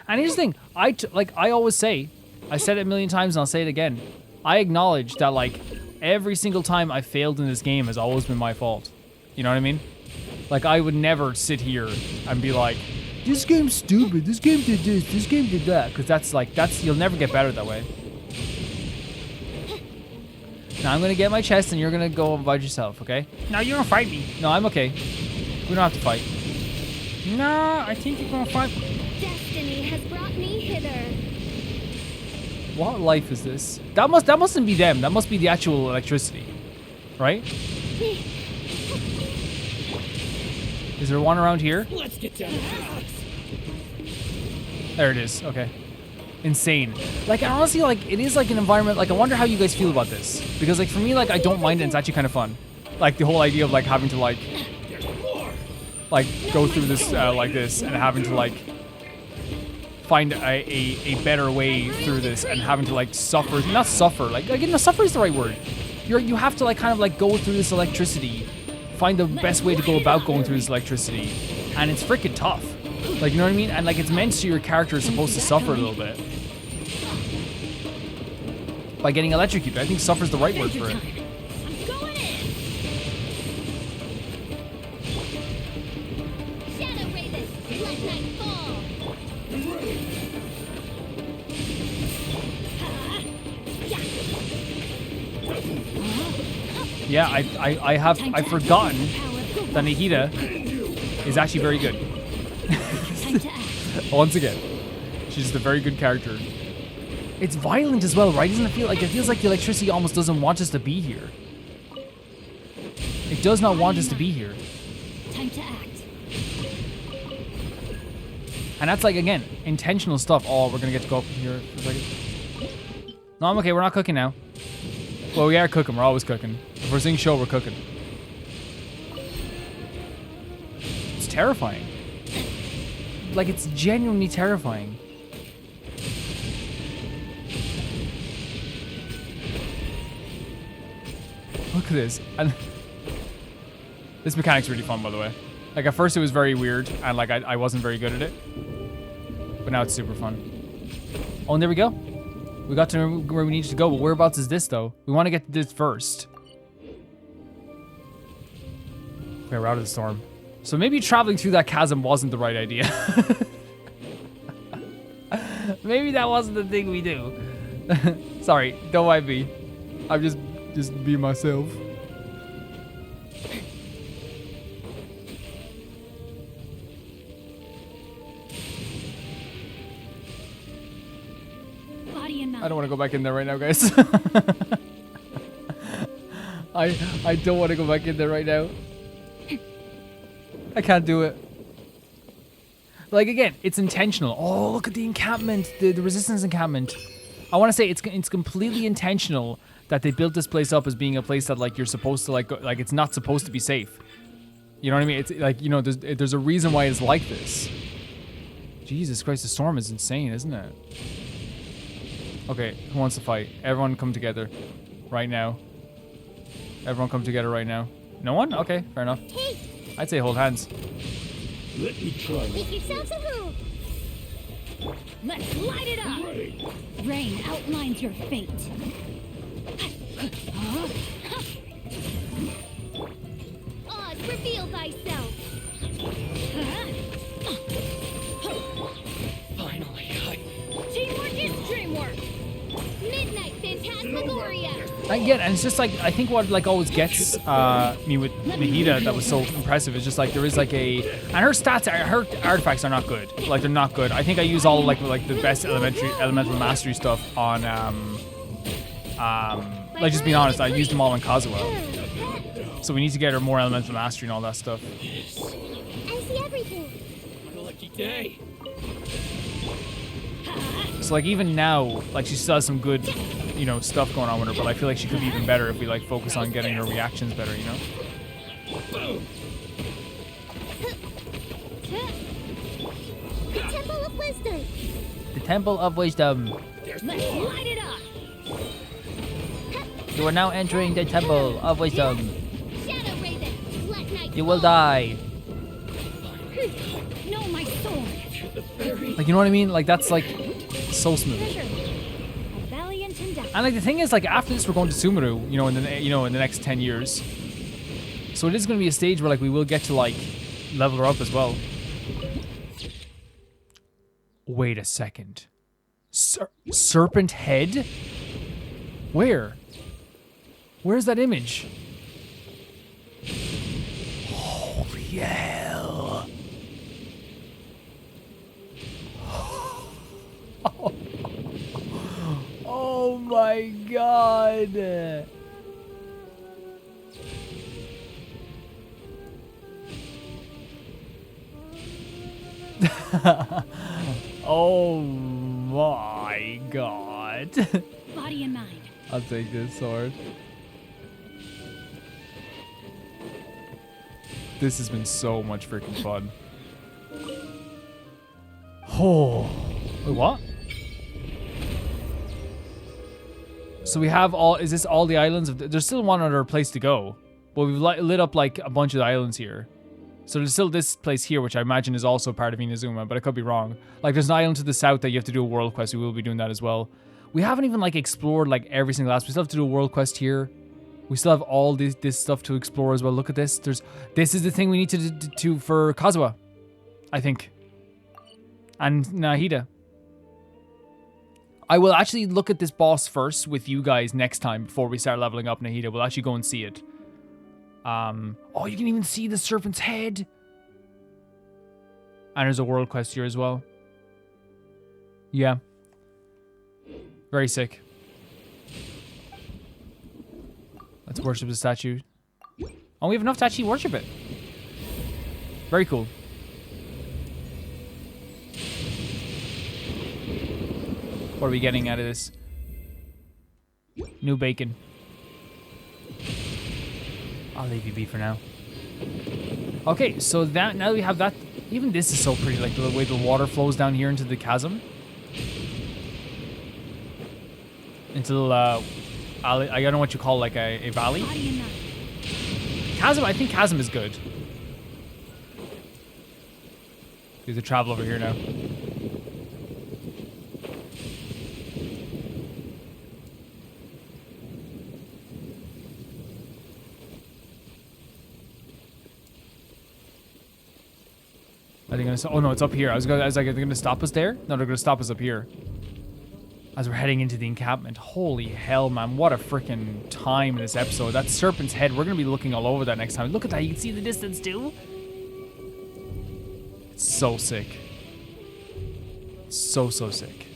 Speaker 1: And here's the thing, I always say, I said it a million times and I'll say it again. I acknowledge that like every single time I failed in this game has always been my fault. You know what I mean? Like, I would never sit here and be like, this game's stupid, this game did this, this game did that. Because that's, you'll never get better that way. Now I'm going to get my chest and you're going to go and fight yourself, okay? No, you don't fight me. No, I'm okay. We don't have to fight. No, I think you're going to fight.
Speaker 5: Destiny has brought me hither.
Speaker 1: What life is this? That mustn't be them. That must be the actual electricity. Right? Is there one around here?
Speaker 4: Let's get down to business.
Speaker 1: There it is. Okay. Insane. Like, honestly, like, it is like an environment. Like, I wonder how you guys feel about this. Because, like, for me, like, I don't mind it. It's actually kind of fun. Like, the whole idea of, like, having to, like, go through this, like this, and having to, like, find a better way through this, and having to, like, suffer. Not suffer. Like, no, suffer is the right word. You have to, like, kind of, like, go through this electricity. Find the best way to go about going through this electricity, and it's freaking tough. Like, you know what I mean? And like, it's meant to your character is supposed to suffer a little bit by getting electrocuted. I think suffer's the right word for it.
Speaker 5: I'm going in. Shadow Raven, let night fall.
Speaker 1: Yeah, I've forgotten that Nahida is actually very good. Once again, she's a very good character. It's violent as well, right? Doesn't it feel like, it feels like the electricity almost doesn't want us to be here. It does not want us to be here.
Speaker 5: Time to act.
Speaker 1: And that's like, again, intentional stuff. Oh, we're gonna get to go up here for a second. No, I'm okay, we're not cooking now. Well, we are cooking, we're always cooking. If we're seeing show, we're cooking. It's terrifying. Like, it's genuinely terrifying. Look at this. And this mechanic's really fun, by the way. Like, at first it was very weird, and like, I wasn't very good at it. But now it's super fun. Oh, and there we go. We got to where we need to go, but whereabouts is this, though? We want to get to this first. Okay, we're out of the storm. So maybe traveling through that chasm wasn't the right idea. Maybe that wasn't the thing we do. Sorry, don't mind me. I'm just be myself. I don't want to go back in there right now, guys. I don't want to go back in there right now. I can't do it. Like, again, it's intentional. Oh, look at the encampment, the resistance encampment. I want to say it's completely intentional that they built this place up as being a place that, like, you're supposed to, like, it's not supposed to be safe. You know what I mean? It's like, you know, there's a reason why it's like this. Jesus Christ, the storm is insane, isn't it? Okay, who wants to fight? Everyone come together right now. Everyone come together right now. No one? Okay, fair enough. I'd say hold hands.
Speaker 4: Let me try.
Speaker 5: Make yourselves a hoop. Let's light it up. Rain outlines your fate. Oz, reveal thyself.
Speaker 4: Finally,
Speaker 5: Teamwork is dreamwork. Midnight Phantasmagoria.
Speaker 1: Again, and it's just like, I think what like always gets me with Nahida that was so impressive is just like there is like a, and her stats, her artifacts are not good. Like they're not good. I think I use all like the best elemental mastery stuff on like just being honest, I used them all on Kazuha. So we need to get her more elemental mastery and all that stuff.
Speaker 2: I see everything.
Speaker 4: What a lucky day.
Speaker 1: So like even now, like she still has some good, you know, stuff going on with her, but I feel like she could be even better if we like focus on getting her reactions better, you know?
Speaker 2: The Temple of Wisdom.
Speaker 1: The Temple of Wisdom.
Speaker 5: Let's light it up.
Speaker 1: You are now entering the Temple of Wisdom.
Speaker 2: Shadow Raven. Let night
Speaker 1: You will die.
Speaker 5: No, my sword.
Speaker 1: Like, you know what I mean? Like, that's like so smooth.
Speaker 5: Treasure. A valiant endeavor.
Speaker 1: And like the thing is, like after this, we're going to Sumeru, you know, in the next 10 years. So it is going to be a stage where like we will get to like level her up as well. Wait a second. Serpent head? Where? Where's that image? Holy hell. Oh my god. Oh my god.
Speaker 5: Body and mind.
Speaker 1: I'll take this sword. This has been so much freaking fun. Oh. Wait, what? So we have all, is this all the islands? There's still one other place to go. But we've lit up like a bunch of the islands here. So there's still this place here, which I imagine is also part of Inazuma, but I could be wrong. Like there's an island to the south that you have to do a world quest. We will be doing that as well. We haven't even like explored like every single aspect. We still have to do a world quest here. We still have all this stuff to explore as well. Look at this. This is the thing we need to do for Kazuha, I think. And Nahida. I will actually look at this boss first with you guys next time before we start leveling up Nahida. We'll actually go and see it. Oh, you can even see the serpent's head. And there's a world quest here as well. Yeah. Very sick. Let's worship the statue. Oh, we have enough to actually worship it. Very cool. What are we getting out of this? New bacon. I'll leave you be for now. Okay, so that now we have that. Even this is so pretty, like the way the water flows down here into the chasm. Into the, I don't know what you call like a valley.
Speaker 5: Body and mind.
Speaker 1: Chasm, I think chasm is good. Do the travel over here now. Are they gonna? Oh no, it's up here. I was like, are they gonna stop us there? No, they're gonna stop us up here. As we're heading into the encampment. Holy hell, man! What a freaking time in this episode. That serpent's head. We're gonna be looking all over that next time. Look at that. You can see the distance too. It's so sick. So sick.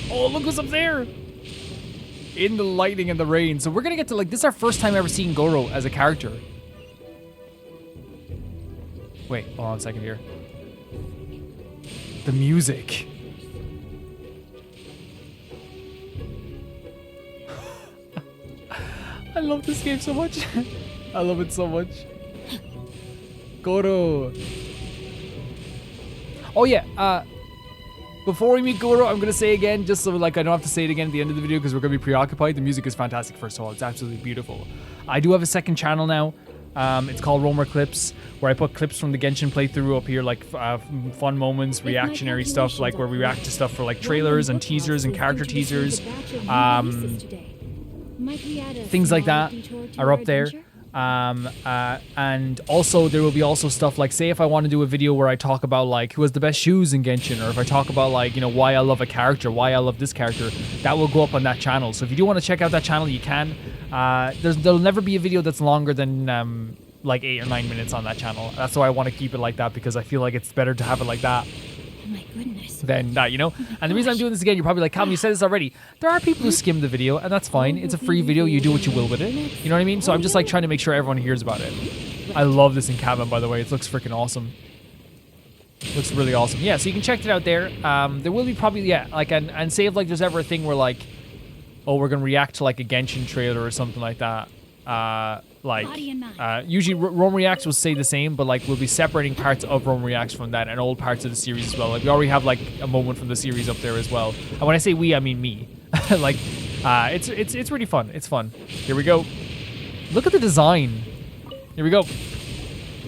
Speaker 1: Oh, look what's up there! In the lightning and the rain. So we're gonna get to like, this is our first time ever seeing Goro as a character. Wait, hold on a second here. The music. I love this game so much. I love it so much. Goro. Oh yeah, before we meet Goro, I'm gonna say again, just so like I don't have to say it again at the end of the video because we're gonna be preoccupied. The music is fantastic, first of all. It's absolutely beautiful. I do have a second channel now. It's called Roamer Clips, where I put clips from the Genshin playthrough up here, like fun moments, reactionary stuff, like where we react to stuff for like trailers and teasers and character teasers. Things like that are up there. And also there will be also stuff like, say if I want to do a video where I talk about like who has the best shoes in Genshin, or if I talk about like, you know, why I love a character, why I love this character, that will go up on that channel. So if you do want to check out that channel, you can. There'll never be a video that's longer than like 8 or 9 minutes on that channel. That's why I want to keep it like that, because I feel like it's better to have it like that
Speaker 5: Oh my goodness.
Speaker 1: than that, you know? And the reason I'm doing this again, you're probably like, Calvin, you said this already. There are people who skim the video, and that's fine. It's a free video. You do what you will with it. You know what I mean? So I'm just like trying to make sure everyone hears about it. I love this in cabin, by the way. It looks freaking awesome. Looks really awesome. Yeah, so you can check it out there. There will be probably, yeah, like, and say if like there's ever a thing where like, oh, we're gonna react to like a Genshin trailer or something like that. Usually Rome Reacts will say the same, but like we'll be separating parts of Rome Reacts from that and old parts of the series as well. Like we already have like a moment from the series up there as well. And when I say we, I mean me. Like, it's really fun. It's fun. Here we go. Look at the design. Here we go.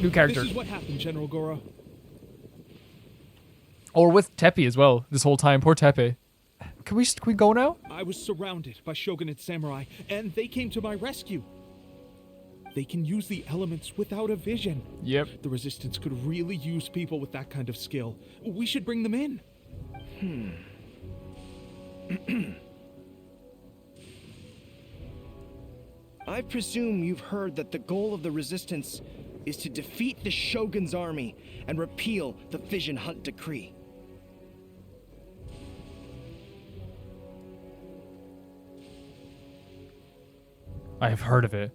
Speaker 1: New character.
Speaker 4: This is what happened, General Goro.
Speaker 1: Or with Teppei as well. This whole time, poor Teppei. Can we go now?
Speaker 4: I was surrounded by shogunate samurai, and they came to my rescue. They can use the elements without a vision.
Speaker 1: Yep.
Speaker 4: The Resistance could really use people with that kind of skill. We should bring them in.
Speaker 6: I presume you've heard that the goal of the Resistance is to defeat the Shogun's army and repeal the Vision Hunt Decree.
Speaker 1: I've heard of it.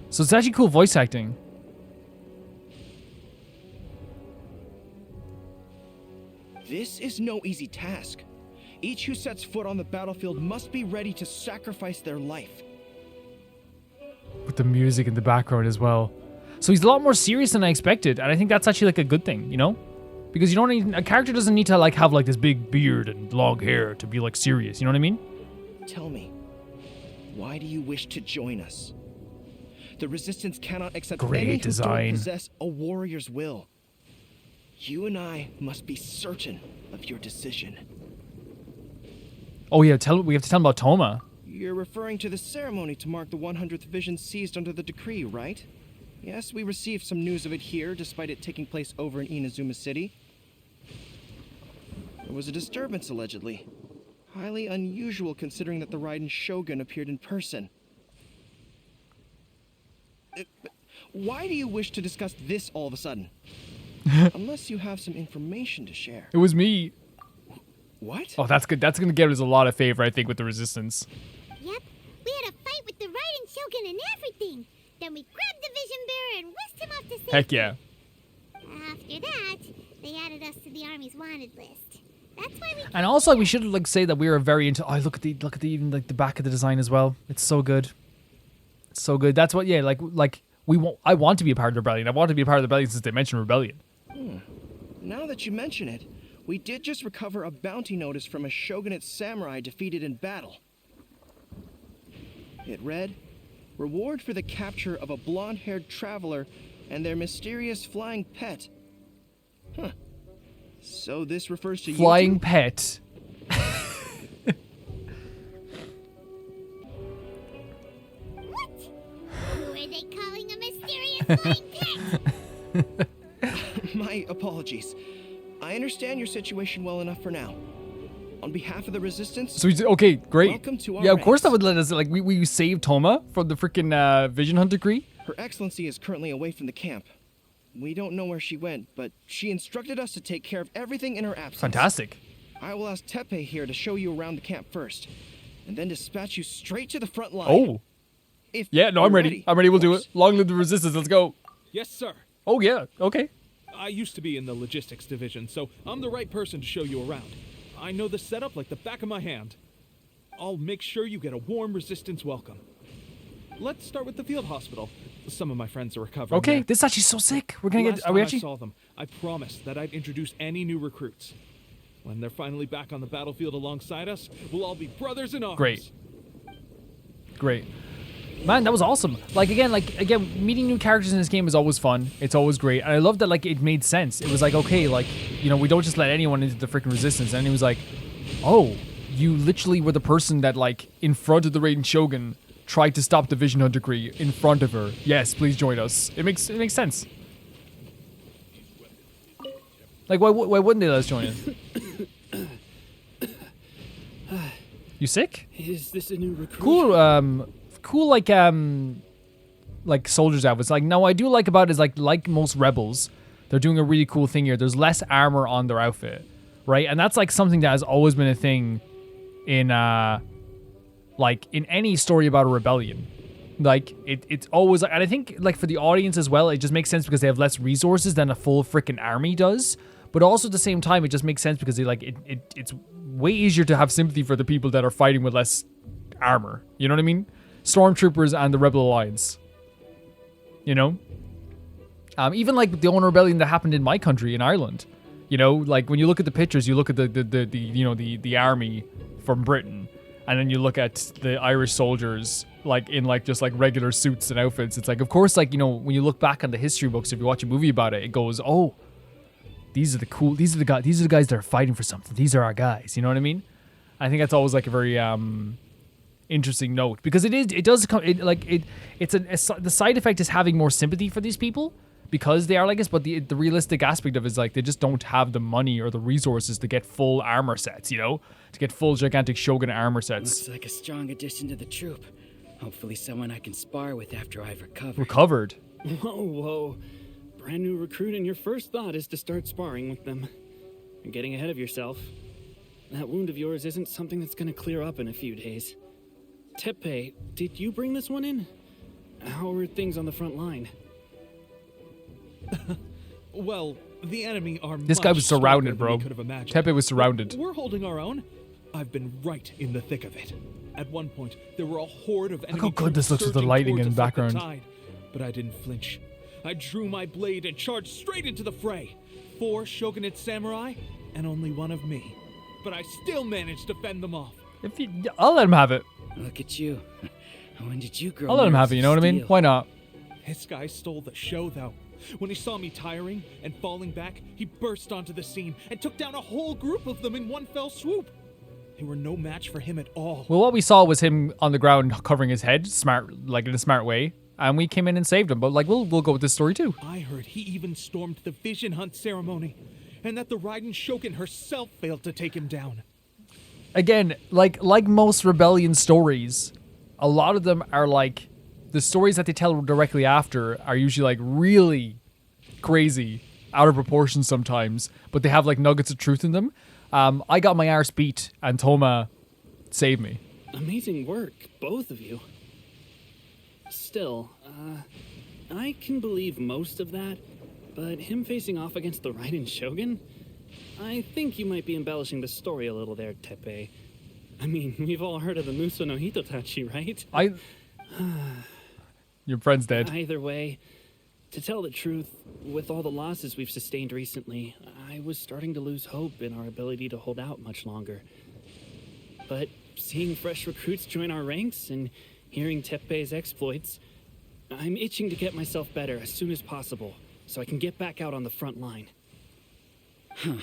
Speaker 1: So it's actually cool voice acting.
Speaker 6: This is no easy task. Each who sets foot on the battlefield must be ready to sacrifice their life.
Speaker 1: With the music in the background as well. So he's a lot more serious than I expected, and I think that's actually like a good thing, you know? Because you don't need, a character doesn't need to like have like this big beard and long hair to be like serious, you know what I mean?
Speaker 6: Tell me, why do you wish to join us? The Resistance cannot accept
Speaker 1: Great
Speaker 6: any who
Speaker 1: design.
Speaker 6: don't possess a warrior's will. You and I must be certain of your decision.
Speaker 1: Oh yeah, we have to tell him about Toma.
Speaker 6: You're referring to the ceremony to mark the 100th vision seized under the decree, right? Yes, we received some news of it here, despite it taking place over in Inazuma City. There was a disturbance, allegedly. Highly unusual considering that the Raiden Shogun appeared in person. Why do you wish to discuss this all of a sudden? Unless you have some information to share.
Speaker 1: It was me.
Speaker 6: What?
Speaker 1: Oh, that's good. That's gonna get us a lot of favor, I think, with the Resistance.
Speaker 7: Yep, we had a fight with the Raiden Shogun and everything. Then we grabbed the Vision Bearer and whisked him off to safety.
Speaker 1: Heck yeah.
Speaker 7: After that, they added us to the Army's wanted list. That's why we.
Speaker 1: And also, we should like say that we are very into. Oh, look at the even like the back of the design as well. It's so good. It's so good. That's what. Yeah, like we want. I want to be a part of the rebellion. I want to be a part of the rebellion since they mentioned rebellion.
Speaker 6: Now that you mention it, we did just recover a bounty notice from a shogunate samurai defeated in battle. It read, "Reward for the capture of a blonde-haired traveler and their mysterious flying pet." Huh. So this refers to
Speaker 1: Flying
Speaker 6: you two?
Speaker 1: pet.
Speaker 7: What? Who are they calling a mysterious flying pet?
Speaker 6: My apologies. I understand your situation well enough for now. On behalf of the Resistance,
Speaker 1: So he's okay. Great.
Speaker 6: welcome to our
Speaker 1: Yeah, of course that
Speaker 6: ranks.
Speaker 1: would let us. Like we saved Toma from the freaking Vision Hunt decree.
Speaker 6: Her Excellency is currently away from the camp. We don't know where she went, but she instructed us to take care of everything in her absence.
Speaker 1: Fantastic.
Speaker 6: I will ask Teppei here to show you around the camp first, and then dispatch you straight to the front line.
Speaker 1: Oh.
Speaker 6: If
Speaker 1: Yeah, no,
Speaker 6: you're
Speaker 1: I'm ready. I'm ready. We'll do it. Long live the Resistance. Let's go.
Speaker 4: Yes, sir.
Speaker 1: Oh yeah. Okay.
Speaker 4: I used to be in the logistics division, so I'm the right person to show you around. I know the setup like the back of my hand. I'll make sure you get a warm Resistance welcome. Let's start with the field hospital. Some of my friends are recovering.
Speaker 1: Okay.
Speaker 4: there.
Speaker 1: This is actually so sick. We're gonna
Speaker 4: Last
Speaker 1: get. Are we
Speaker 4: time
Speaker 1: actually?
Speaker 4: I saw them, I promised that I'd introduce any new recruits. When they're finally back on the battlefield alongside us, we'll all be brothers in arms.
Speaker 1: Great. Great. Man, that was awesome. Like again, meeting new characters in this game is always fun. It's always great. And I love that like it made sense. It was like, okay, like, you know, we don't just let anyone into the freaking Resistance. And he was like, oh, you literally were the person that like in front of the Raiden Shogun tried to stop the Vision Hunter decree in front of her. Yes, please join us. It makes sense. Like, why wouldn't they let us join in? You sick?
Speaker 8: Is this a new recruit?
Speaker 1: Cool, like soldiers outfits. Like, no, I do like about it is like most rebels, they're doing a really cool thing here. There's less armor on their outfit, right? And that's like something that has always been a thing in like in any story about a rebellion. Like it's always like, and I think like for the audience as well, it just makes sense because they have less resources than a full freaking army does. But also at the same time, it just makes sense because it's way easier to have sympathy for the people that are fighting with less armor. You know what I mean? Stormtroopers and the Rebel Alliance. You know? Even like the own rebellion that happened in my country, in Ireland. You know, like when you look at the pictures, you look at the army from Britain, and then you look at the Irish soldiers like in like just like regular suits and outfits. It's like, of course, like, you know, when you look back on the history books, if you watch a movie about it, it goes, oh, these are the guys that are fighting for something. These are our guys. You know what I mean? I think that's always like a very interesting note, because the side effect is having more sympathy for these people because they are like this, but the realistic aspect of it is like they just don't have the money or the resources to get full armor sets, you know, to get full gigantic Shogun armor sets.
Speaker 8: Looks like a strong addition to the troop. Hopefully someone I can spar with after I've recovered.
Speaker 1: Recovered?
Speaker 9: Whoa. Brand new recruit, and your first thought is to start sparring with them. You're getting ahead of yourself. That wound of yours isn't something that's gonna clear up in a few days. Tepe, did you bring this one in? How are things on the front line?
Speaker 4: Well, the enemy are
Speaker 1: This guy was surrounded, bro. Tepe was surrounded.
Speaker 4: But we're holding our own. I've been right in the thick of it. At one point, there were a horde of enemy
Speaker 1: Look how good this looks with the
Speaker 4: surging
Speaker 1: lightning
Speaker 4: towards
Speaker 1: in the
Speaker 4: us like
Speaker 1: background.
Speaker 4: tide. But I didn't flinch. I drew my blade and charged straight into the fray. 4 shogunate samurai, and only one of me. But I still managed to fend them off.
Speaker 1: I'll let him have it.
Speaker 8: Look at you. When did you grow?
Speaker 1: I'll let him have it, you know what I mean? Why not?
Speaker 4: This guy stole the show, though. When he saw me tiring and falling back, he burst onto the scene and took down a whole group of them in one fell swoop. They were no match for him at all.
Speaker 1: Well, what we saw was him on the ground covering his head, like in a smart way, and we came in and saved him. But like, we'll go with this story too.
Speaker 4: I heard he even stormed the Vision Hunt ceremony, and that the Raiden Shogun herself failed to take him down.
Speaker 1: Again, like most rebellion stories, a lot of them are like, the stories that they tell directly after are usually like really crazy, out of proportion sometimes, but they have like nuggets of truth in them. I got my arse beat and Toma saved me.
Speaker 9: Amazing work, both of you. Still, I can believe most of that, but him facing off against the Raiden Shogun? I think you might be embellishing the story a little there, Tepe. I mean, we've all heard of the Muso no Hitotachi, right?
Speaker 1: Your friend's dead.
Speaker 9: Either way, to tell the truth, with all the losses we've sustained recently, I was starting to lose hope in our ability to hold out much longer. But seeing fresh recruits join our ranks and hearing Tepe's exploits, I'm itching to get myself better as soon as possible so I can get back out on the front line.
Speaker 8: Huh.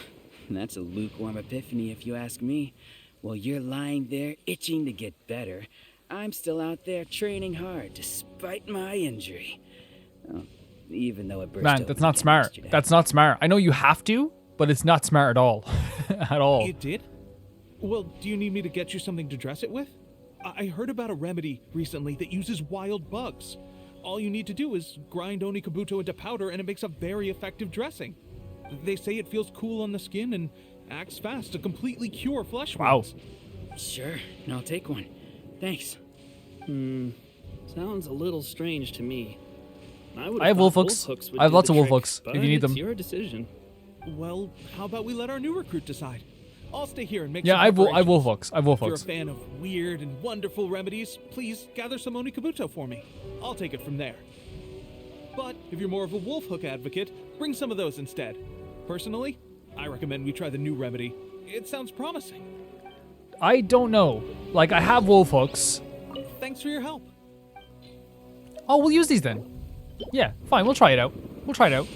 Speaker 8: That's a lukewarm epiphany if you ask me. While you're lying there itching to get better, I'm still out there training hard despite my injury. Oh, even though it burst
Speaker 1: Man,
Speaker 8: open
Speaker 1: that's not
Speaker 8: again
Speaker 1: smart.
Speaker 8: yesterday.
Speaker 1: That's not smart. I know you have to, but it's not smart at all. At all.
Speaker 4: It did? Well, do you need me to get you something to dress it with? I heard about a remedy recently that uses wild bugs. All you need to do is grind Onikabuto into powder and it makes a very effective dressing. They say it feels cool on the skin and acts fast to completely cure flesh wounds.
Speaker 8: Sure, I'll take one. Thanks.
Speaker 9: Sounds a little strange to me.
Speaker 1: I have wolf hooks. I have lots of wolf hooks if you need them.
Speaker 9: It's your decision.
Speaker 4: Well, how about we let our new recruit decide? I'll stay here and make
Speaker 1: Yeah,
Speaker 4: some
Speaker 1: I have wolf
Speaker 4: preparations.
Speaker 1: hooks. I have wolf
Speaker 4: If you're a
Speaker 1: hooks.
Speaker 4: fan of weird and wonderful remedies, please gather some Onikabuto for me. I'll take it from there. But if you're more of a wolf hook advocate, bring some of those instead. Personally, I recommend we try the new remedy. It sounds promising.
Speaker 1: I don't know. Like, I have wolf hooks.
Speaker 4: Thanks for your help.
Speaker 1: Oh, we'll use these then. Yeah, fine. We'll try it out. We'll try it out.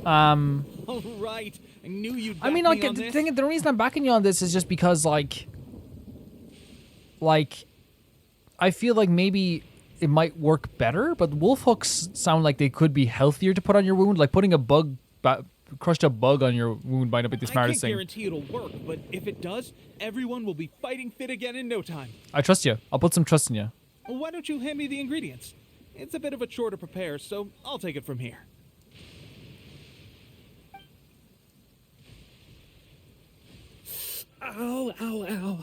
Speaker 4: All right. I knew you'd
Speaker 1: I mean,
Speaker 4: back
Speaker 1: like,
Speaker 4: me on
Speaker 1: the
Speaker 4: this.
Speaker 1: thing, the reason I'm backing you on this is just because, like, I feel like maybe it might work better, but wolf hooks sound like they could be healthier to put on your wound. Like putting a crushed up bug on your wound might not be the smartest
Speaker 4: I
Speaker 1: thing.
Speaker 4: can't guarantee it'll work, but if it does, everyone will be fighting fit again in no time.
Speaker 1: I trust you. I'll put some trust in you.
Speaker 4: Well, why don't you hand me the ingredients? It's a bit of a chore to prepare, so I'll take it from here.
Speaker 9: Ow, ow, ow.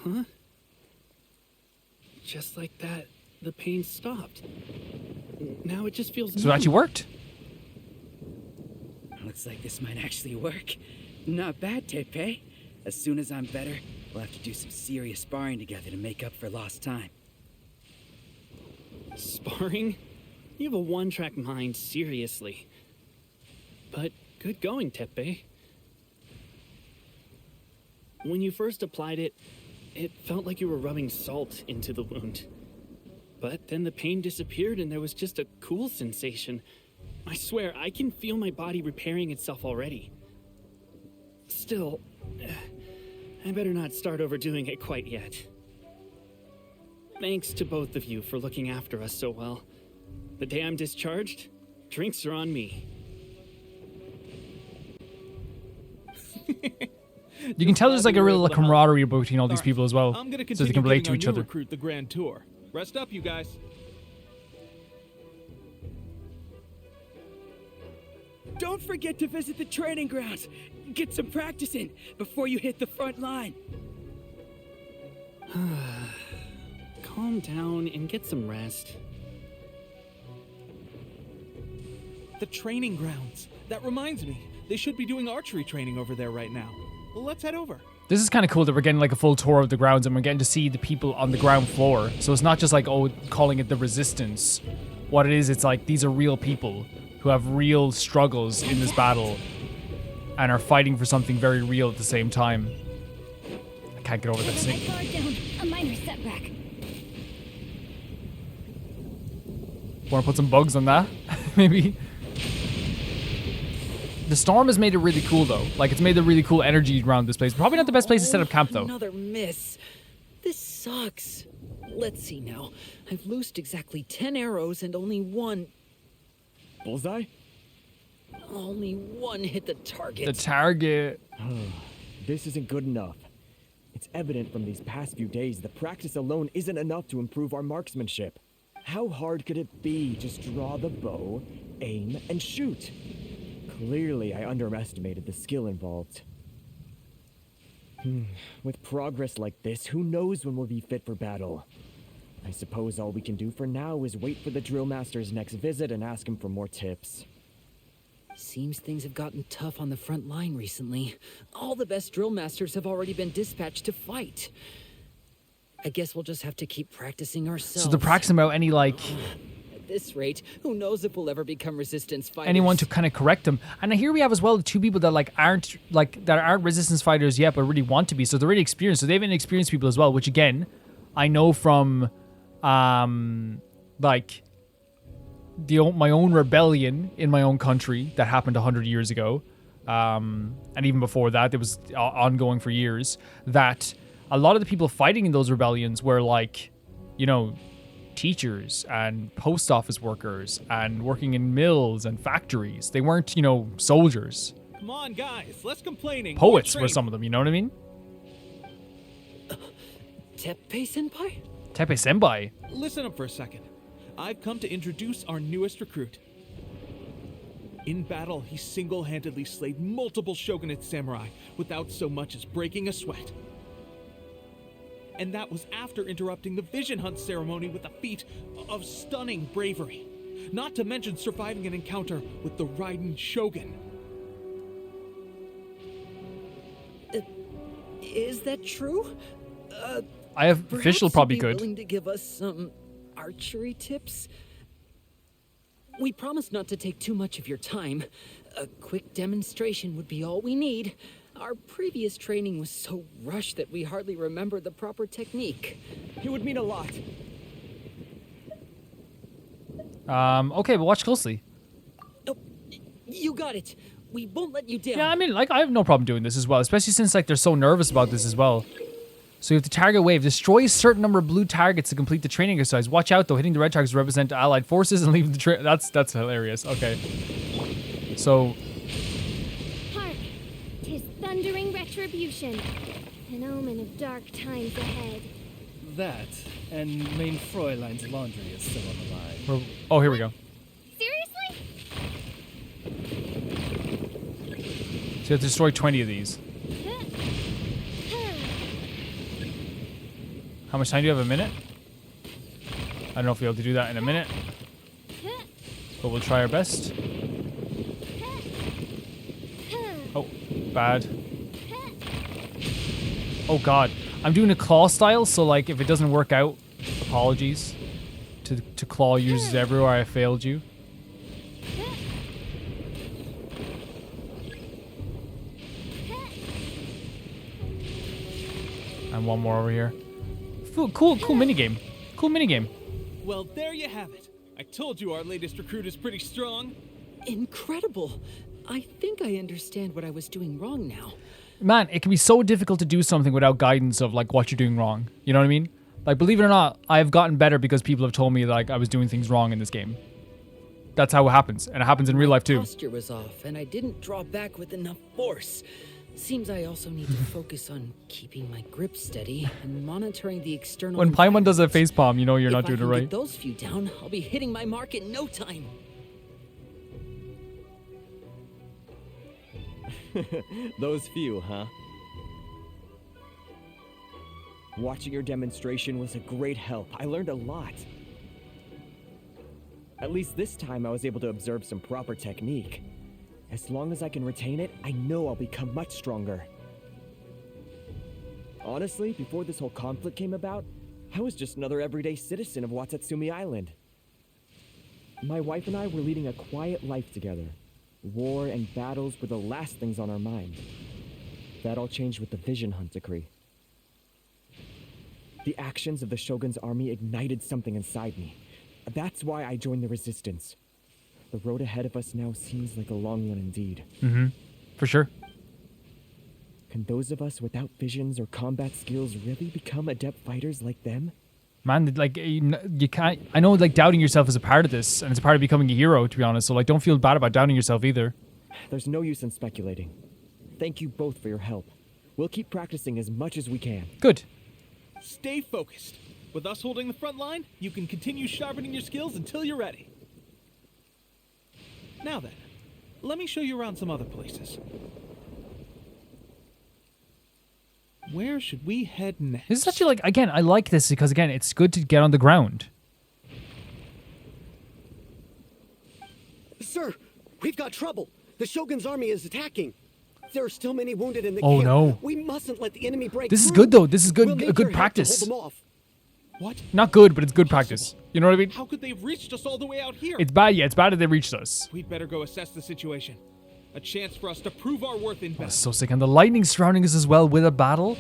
Speaker 9: Huh? Just like that, the pain stopped. Now it just feels
Speaker 1: So it actually worked.
Speaker 8: Looks like this might actually work. Not bad, Tepe. As soon as I'm better, we'll have to do some serious sparring together to make up for lost time.
Speaker 9: Sparring? You have a one-track mind, seriously. But good going, Tepe. When you first applied it, it felt like you were rubbing salt into the wound. But then the pain disappeared and there was just a cool sensation. I swear, I can feel my body repairing itself already. Still, I better not start overdoing it quite yet. Thanks to both of you for looking after us so well. The day I'm discharged, drinks are on me.
Speaker 1: You can tell there's like a real
Speaker 4: Glad we were able to help.
Speaker 1: camaraderie between all these
Speaker 4: Alright,
Speaker 1: people as well,
Speaker 4: I'm gonna
Speaker 1: so
Speaker 4: continue
Speaker 1: they can relate
Speaker 4: giving
Speaker 1: to
Speaker 4: our
Speaker 1: each
Speaker 4: new
Speaker 1: other.
Speaker 4: recruit the grand tour. Rest up, you guys.
Speaker 8: Don't forget to visit the training grounds. Get some practice in before you hit the front line.
Speaker 9: Calm down and get some rest.
Speaker 4: The training grounds. That reminds me, they should be doing archery training over there right now. Well, let's head over.
Speaker 1: This is kind of cool that we're getting like a full tour of the grounds and we're getting to see the people on the ground floor. So it's not just like, oh, calling it the resistance. What it is, it's like these are real people who have real struggles in this battle and are fighting for something very real at the same time. I can't get over that
Speaker 5: My
Speaker 1: snake.
Speaker 5: guard down. A minor setback.
Speaker 1: Want to put some bugs on that? Maybe. The storm has made it really cool though. Like it's made a really cool energy around this place. Probably not the best place to set up camp though.
Speaker 10: Another miss. This sucks. Let's see now. I've loosed exactly 10 arrows and only one
Speaker 11: Bullseye?
Speaker 10: hit the target.
Speaker 1: The target.
Speaker 11: This isn't good enough. It's evident from these past few days that practice alone isn't enough to improve our marksmanship. How hard could it be? Just draw the bow, aim, and shoot. Clearly, I underestimated the skill involved. With progress like this, who knows when we'll be fit for battle? I suppose all we can do for now is wait for the drill master's next visit and ask him for more tips.
Speaker 10: Seems things have gotten tough on the front line recently. All the best drill masters have already been dispatched to fight. I guess we'll just have to keep practicing ourselves.
Speaker 1: So they're practicing about any like
Speaker 10: At this rate, who knows if we'll ever become resistance fighters.
Speaker 1: anyone to kind of correct them. And here we have as well the two people that aren't resistance fighters yet, but really want to be. So they're really experienced. So they've been experienced people as well, which again, I know from like my own rebellion in my own country that happened 100 years ago, and even before that, it was ongoing for years. That a lot of the people fighting in those rebellions were like, you know, teachers and post office workers and working in mills and factories. They weren't, you know, soldiers.
Speaker 4: Come on, guys. Less complaining.
Speaker 1: Poets
Speaker 4: more
Speaker 1: were
Speaker 4: training.
Speaker 1: some of them. You know what I mean?
Speaker 10: Teppei-senpai?
Speaker 1: Tepe Senpai.
Speaker 4: Listen up for a second. I've come to introduce our newest recruit. In battle, he single-handedly slayed multiple shogunate samurai without so much as breaking a sweat. And that was after interrupting the vision hunt ceremony with a feat of stunning bravery. Not to mention surviving an encounter with the Raiden Shogun.
Speaker 10: Is that true?
Speaker 1: I have official
Speaker 10: Perhaps
Speaker 1: probably
Speaker 10: you'd be
Speaker 1: good.
Speaker 10: willing to give us some archery tips? We promise not to take too much of your time. A quick demonstration would be all we need. Our previous training was so rushed that we hardly remember the proper technique.
Speaker 11: It would mean a lot.
Speaker 1: Okay, but watch closely.
Speaker 10: Oh, you got it. We won't let you down.
Speaker 1: Yeah, I mean, like, I have no problem doing this as well, especially since, like, they're so nervous about this as well. So you have to target wave. Destroy a certain number of blue targets to complete the training exercise. Watch out though, hitting the red targets represent allied forces and leaving the that's hilarious. Okay. So
Speaker 2: Hark! 'Tis thundering retribution. An omen of dark times ahead.
Speaker 12: That, and main Fräulein's laundry is still on the line.
Speaker 1: oh, here we go.
Speaker 2: Seriously?
Speaker 1: So you have to destroy 20 of these. How much time do you have? A minute? I don't know if we'll be able to do that in a minute. But we'll try our best. Oh, bad. Oh god. I'm doing a claw style, so like if it doesn't work out, apologies to claw users everywhere I failed you. And one more over here. Cool minigame. Cool minigame.
Speaker 4: Well, there you have it. I told you our latest recruit is pretty strong.
Speaker 10: Incredible. I think I understand what I was doing wrong now.
Speaker 1: Man, it can be so difficult to do something without guidance of like what you're doing wrong. You know what I mean? Like, believe it or not, I've gotten better because people have told me like I was doing things wrong in this game. That's how it happens, and it happens in real life too.
Speaker 10: Posture was off, and I didn't draw back with enough force. Seems I also need to focus on keeping my grip steady and monitoring the external.
Speaker 1: When Paimon does a facepalm, you know you're not doing it
Speaker 10: If I can
Speaker 1: right.
Speaker 10: get those few down, I'll be hitting my mark in no time.
Speaker 11: Those few, huh? Watching your demonstration was a great help. I learned a lot. At least this time I was able to observe some proper technique. As long as I can retain it, I know I'll become much stronger. Honestly, before this whole conflict came about, I was just another everyday citizen of Watatsumi Island. My wife and I were leading a quiet life together. War and battles were the last things on our mind. That all changed with the Vision Hunt decree. The actions of the Shogun's army ignited something inside me. That's why I joined the resistance. The road ahead of us now seems like a long one indeed.
Speaker 1: Mm-hmm. For sure.
Speaker 11: Can those of us without visions or combat skills really become adept fighters like them?
Speaker 1: Man, like you can't. I know like doubting yourself is a part of this, and it's a part of becoming a hero. To be honest, so like don't feel bad about doubting yourself either.
Speaker 11: There's no use in speculating. Thank you both for your help. We'll keep practicing as much as we can.
Speaker 1: Good.
Speaker 4: Stay focused. With us holding the front line, you can continue sharpening your skills until you're ready. Now then, let me show you around some other places. Where should we head next?
Speaker 1: This is actually like, again, I like this because again, it's good to get on the ground.
Speaker 13: Sir, we've got trouble. The Shogun's army is attacking. There are still many wounded in the
Speaker 1: Oh,
Speaker 13: camp.
Speaker 1: no.
Speaker 13: We mustn't let the enemy break
Speaker 1: This is
Speaker 13: through.
Speaker 1: good though. This is good.
Speaker 13: We'll need
Speaker 1: A good
Speaker 13: your help to
Speaker 1: practice.
Speaker 13: hold them off.
Speaker 4: What?
Speaker 1: Not good, but it's good practice. You know what I mean?
Speaker 4: How could they have reached us all the way out here?
Speaker 1: It's bad. Yeah, it's bad that they reached us.
Speaker 4: We'd better go assess the situation. A chance for us to prove our worth in battle.
Speaker 1: That's so sick. And the lightning surrounding us as well with a battle.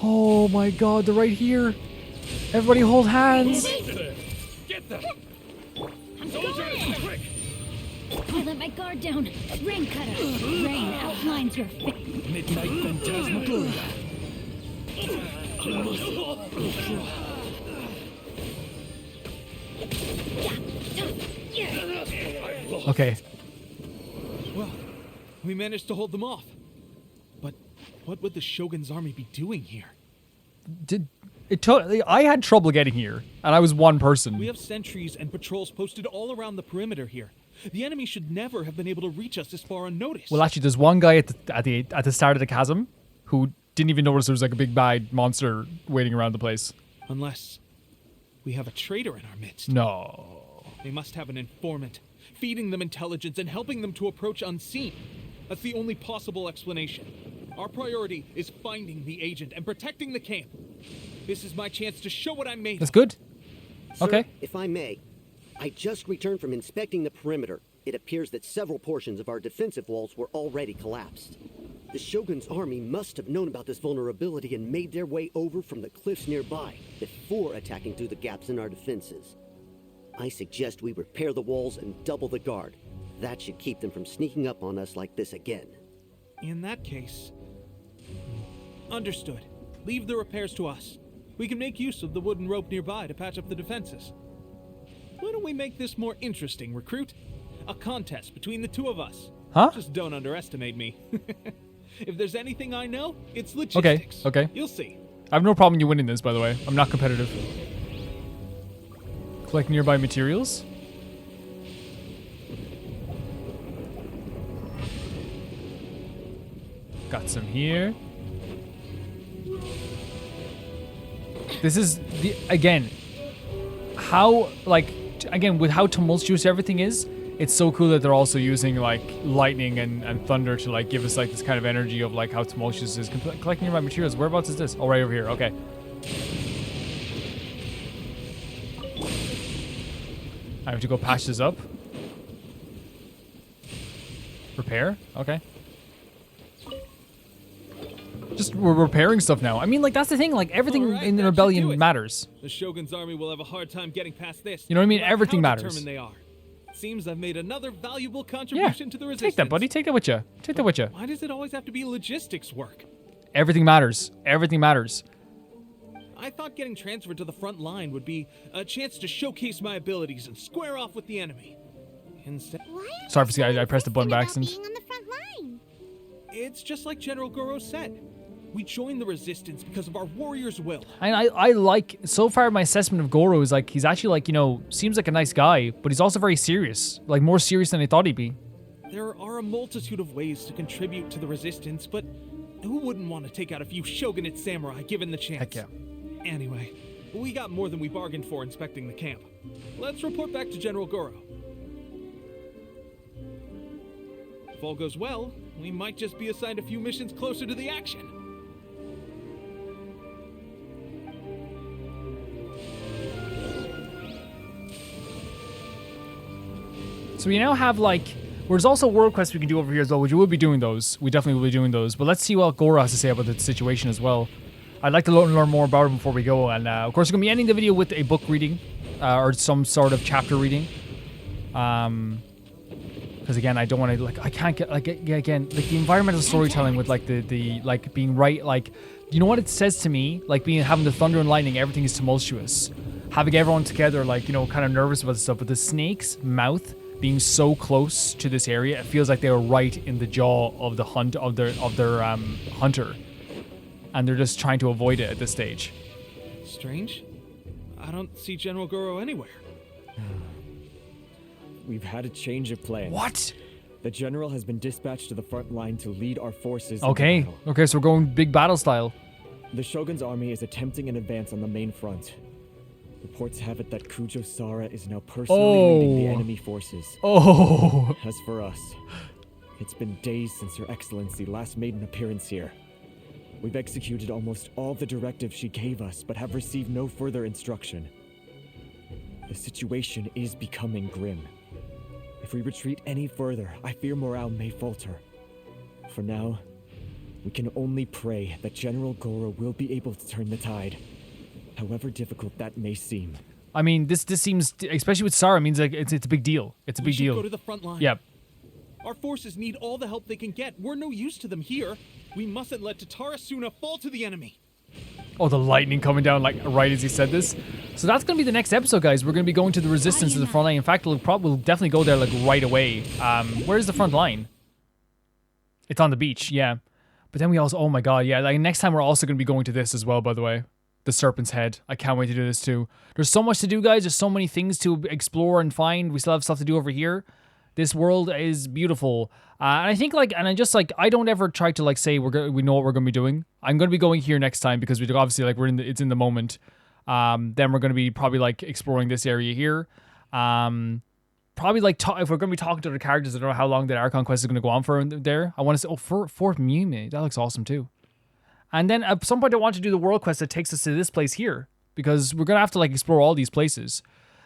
Speaker 1: Oh my god, they're right here. Everybody hold hands.
Speaker 5: Get them! Soldiers, quick! I let my guard down. Rain cutter. Rain outlines your fate.
Speaker 12: Midnight Phantasmagoria.
Speaker 1: Okay.
Speaker 4: Well, we managed to hold them off. But what would the Shogun's army be doing here?
Speaker 1: I had trouble getting here, and I was one person.
Speaker 4: We have sentries and patrols posted all around the perimeter here. The enemy should never have been able to reach us this far unnoticed.
Speaker 1: Well, actually, there's one guy at the start of the chasm who didn't even notice there was like a big bad monster waiting around the place.
Speaker 4: Unless we have a traitor in our midst.
Speaker 1: No.
Speaker 4: They must have an informant, feeding them intelligence and helping them to approach unseen. That's the only possible explanation. Our priority is finding the agent and protecting the camp. This is my chance to show what I'm made of.
Speaker 1: That's good.
Speaker 13: Sir,
Speaker 1: Okay.
Speaker 13: if I may, I just returned from inspecting the perimeter. It appears that several portions of our defensive walls were already collapsed. The Shogun's army must have known about this vulnerability and made their way over from the cliffs nearby before attacking through the gaps in our defenses. I suggest we repair the walls and double the guard. That should keep them from sneaking up on us like this again.
Speaker 4: In that case... Understood. Leave the repairs to us. We can make use of the wooden rope nearby to patch up the defenses. Why don't we make this more interesting, recruit? A contest between the two of us.
Speaker 1: Huh?
Speaker 4: Just don't underestimate me. If there's anything I know, it's logistics.
Speaker 1: Okay.
Speaker 4: You'll see.
Speaker 1: I have no problem you winning this, by the way. I'm not competitive. Collect nearby materials. Got some here. This is the again how again with how tumultuous everything is. It's so cool that they're also using like lightning and thunder to like give us like this kind of energy of like how tumultuous it is. Collecting nearby materials. Whereabouts is this? Oh, right over here. Okay. I have to go patch this up. Repair? Okay. Just we're repairing stuff now. I mean, like, that's the thing. Like, everything
Speaker 4: Right,
Speaker 1: in the
Speaker 4: that should
Speaker 1: rebellion
Speaker 4: do it.
Speaker 1: matters.
Speaker 4: The Shogun's army will have a hard time getting past this.
Speaker 1: You know what I mean?
Speaker 4: no matter
Speaker 1: Everything
Speaker 4: how
Speaker 1: matters.
Speaker 4: determined they are. Seems I've made another valuable
Speaker 1: Yeah.
Speaker 4: contribution to the resistance.
Speaker 1: Take that, buddy. Take that with you. Take that with you.
Speaker 4: Why does it always have to be logistics work?
Speaker 1: Everything matters. Everything matters.
Speaker 4: I thought getting transferred to the front line would be a chance to showcase my abilities and square off with the enemy. Instead,
Speaker 1: Sorry for I pressed the button by accident.
Speaker 7: Being on the front line.
Speaker 4: it's just like General Goro said. We joined the resistance because of our warrior's will.
Speaker 1: And I like, so far my assessment of Goro is like, he's actually like, you know, seems like a nice guy, but he's also very serious. Like, more serious than I thought he'd be.
Speaker 4: There are a multitude of ways to contribute to the resistance, but who wouldn't want to take out a few shogunate samurai given the chance?
Speaker 1: Heck yeah.
Speaker 4: Anyway, we got more than we bargained for inspecting the camp. Let's report back to General Goro. If all goes well, we might just be assigned a few missions closer to the action.
Speaker 1: So we now have like, there's also world quests we can do over here as well, which we will be doing those. We definitely will be doing those. But let's see what Goro has to say about the situation as well. I'd like to learn more about him before we go. And of course, we're going to be ending the video with a book reading or some sort of chapter reading. Because again, I don't want to, like, I can't get, like, again, like the environmental storytelling with like the like being right, like, you know what it says to me? Like having the thunder and lightning, everything is tumultuous. Having everyone together, like, you know, kind of nervous about stuff. But the snake's mouth being so close to this area, it feels like they were right in the jaw of the hunt of their hunter, and they're just trying to avoid it at this stage.
Speaker 4: Strange. I don't see General Goro anywhere.
Speaker 11: We've had a change of plans.
Speaker 1: What?
Speaker 11: The general has been dispatched to the front line to lead our forces.
Speaker 1: Okay.
Speaker 11: into battle.
Speaker 1: Okay, so we're going big battle style.
Speaker 11: The Shogun's army is attempting an advance on the main front. Reports have it that Kujo Sara is now personally leading the enemy forces.
Speaker 1: Oh.
Speaker 11: As for us, it's been days since Her Excellency last made an appearance here. We've executed almost all the directives she gave us, but have received no further instruction. The situation is becoming grim. If we retreat any further, I fear morale may falter. For now, we can only pray that General Goro will be able to turn the tide, however difficult that may seem.
Speaker 1: I mean, this seems, especially with Sarah, means like it's a big deal. It's a big deal.
Speaker 4: We should go to the front line.
Speaker 1: Yep.
Speaker 4: Our forces need all the help they can get. We're no use to them here. We mustn't let Tatara Suna fall to the enemy.
Speaker 1: Oh, the lightning coming down like right as he said this. So that's gonna be the next episode, guys. We're gonna be going to the resistance to the front line. In fact, we'll definitely go there like right away. Where's the front line? It's on the beach, yeah. But then we also, oh my god, yeah. Like next time we're also gonna be going to this as well. By the way, the Serpent's Head. I can't wait to do this too. There's so much to do, guys. There's so many things to explore and find. We still have stuff to do over here. This world is beautiful. And I think like, and I just like, I don't ever try to like say we know what we're going to be doing. I'm going to be going here next time because we obviously like it's in the moment. Then we're going to be probably like exploring this area here. Probably like if we're going to be talking to the characters, I don't know how long that Archon quest is going to go on for there. I want to say, Fort Mime, that looks awesome too. And then at some point I want to do the world quest that takes us to this place here because we're going to have to like explore all these places.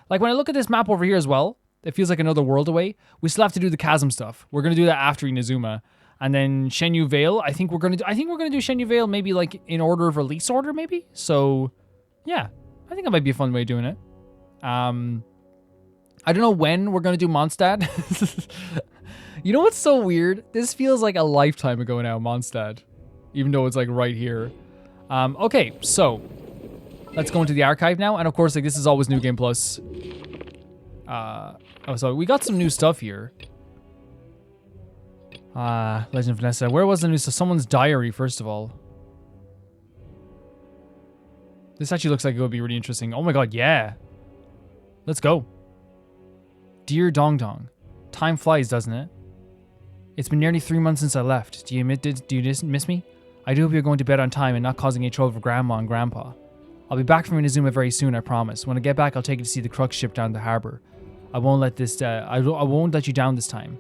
Speaker 1: Like when I look at this map over here as well, it feels like another world away. We still have to do the chasm stuff. We're gonna do that after Inazuma, and then Shenyu Vale. I think we're gonna do Shenyu Vale maybe like in order of release order, maybe. So, yeah, I think that might be a fun way of doing it. I don't know when we're gonna do Mondstadt. You know what's so weird? This feels like a lifetime ago now, Mondstadt, even though it's like right here. Okay, so let's go into the archive now. And of course, like this is always New Game Plus. So we got some new stuff here. Legend of Vanessa. Where was the new stuff? Someone's diary, first of all. This actually looks like it would be really interesting. Oh my god, yeah. Let's go. Dear Dong Dong, time flies, doesn't it? It's been nearly 3 months since I left. Do you miss me? I do hope you're going to bed on time and not causing any trouble for Grandma and Grandpa. I'll be back from Inazuma very soon, I promise. When I get back, I'll take you to see the Crux ship down the harbor. I won't let you down this time.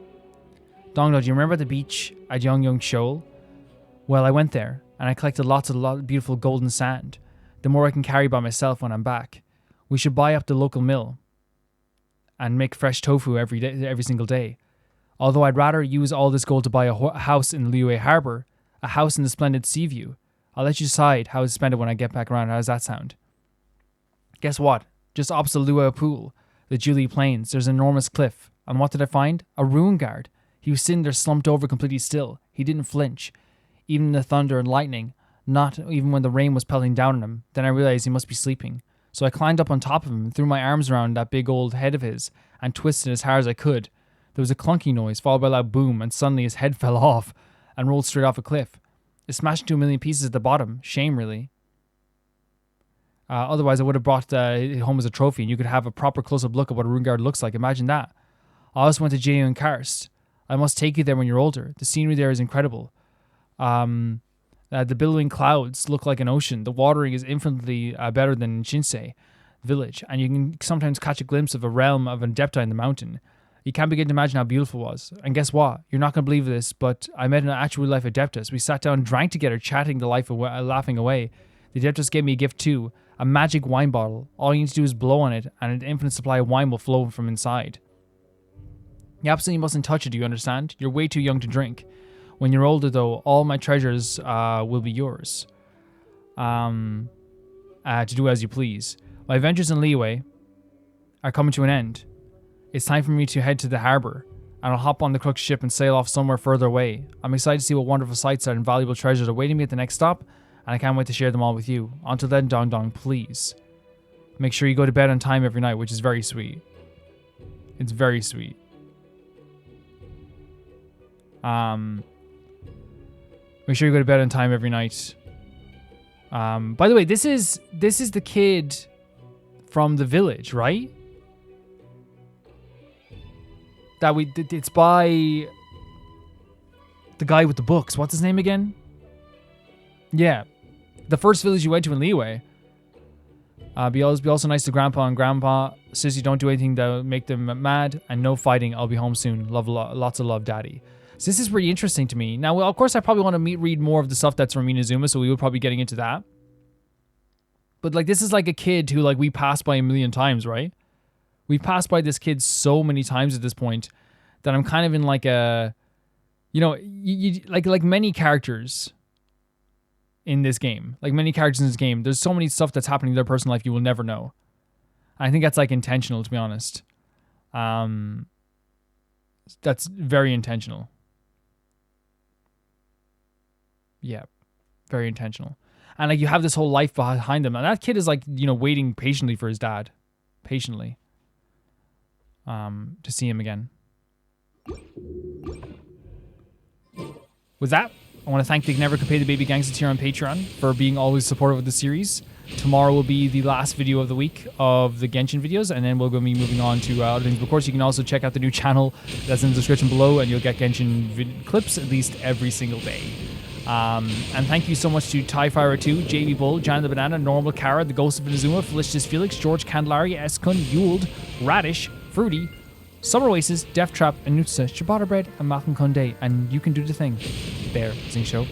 Speaker 1: Dong Dong, do you remember the beach at Yong Shoal? Well, I went there, and I collected lots of beautiful golden sand. The more I can carry by myself when I'm back. We should buy up the local mill and make fresh tofu every single day. Although I'd rather use all this gold to buy a house in Liyue Harbor, a house in the splendid sea view. I'll let you decide how to spend it when I get back around. How does that sound? Guess what? Just opposite Liyue Pool, the Julie Plains, there's an enormous cliff. And what did I find? A ruin guard. He was sitting there slumped over completely still. He didn't flinch. Even in the thunder and lightning. Not even when the rain was pelting down on him. Then I realized he must be sleeping. So I climbed up on top of him and threw my arms around that big old head of his and twisted as hard as I could. There was a clunky noise followed by a loud boom, and suddenly his head fell off and rolled straight off a cliff. It smashed into a million pieces at the bottom. Shame, really. Otherwise, I would have brought it home as a trophy, and you could have a proper close-up look at what a ruin guard looks like. Imagine that. I also went to Jeju and Karst. I must take you there when you're older. The scenery there is incredible. The billowing clouds look like an ocean. The watering is infinitely better than in Shinsei village, and you can sometimes catch a glimpse of a realm of Adepti in the mountain. You can't begin to imagine how beautiful it was. And guess what? You're not going to believe this, but I met an actual life Adeptus. We sat down and drank together, chatting the life away, laughing away. The Adeptus gave me a gift too, a magic wine bottle. All you need to do is blow on it, and an infinite supply of wine will flow from inside. You absolutely mustn't touch it, do you understand? You're way too young to drink. When you're older, though, all my treasures will be yours. To do as you please. My adventures in Liyue are coming to an end. It's time for me to head to the harbor, and I'll hop on the Crux ship and sail off somewhere further away. I'm excited to see what wonderful sights and valuable treasures are waiting me at the next stop, and I can't wait to share them all with you. Until then, Dong Dong, please. Make sure you go to bed on time every night, which is very sweet. It's very sweet. Make sure you go to bed on time every night. By the way, this is the kid from the village, right? It's by the guy with the books. What's his name again? Yeah, the first village you went to in Liyue. Be also nice to Grandpa and Grandpa. Sissy, don't do anything that will make them mad, and no fighting. I'll be home soon. Lots of love, Daddy. So this is pretty interesting to me. Now, well, of course, I probably want to read more of the stuff that's from Inazuma, so we will probably be getting into that. But like, this is like a kid who like we passed by a million times, right? We've passed by this kid so many times at this point that I'm kind of in like a, you know, like many characters in this game. Like many characters in this game, there's so many stuff that's happening in their personal life you will never know. I think that's like intentional, to be honest. That's very intentional. Yeah, very intentional. And like you have this whole life behind them. And that kid is like, you know, waiting patiently for his dad. Patiently. To see him again. With that, I want to thank the Never Could Pay the Baby Gangsters here on Patreon for being always supportive of the series. Tomorrow will be the last video of the week of the Genshin videos, and then we're going to be moving on to other things. Of course, you can also check out the new channel that's in the description below, and you'll get Genshin clips at least every single day. And thank you so much to TieFire2, JB Bull, Jan the Banana, Normal Kara, The Ghost of Inazuma, Felicitas Felix, George Candelaria, Eskun, Yuld, Radish, Fruity, Summer Oasis, Death Trap, Anutsa, Ciabatta Bread, and Malcolm Conde. And you can do the thing. Bear, Zing Show.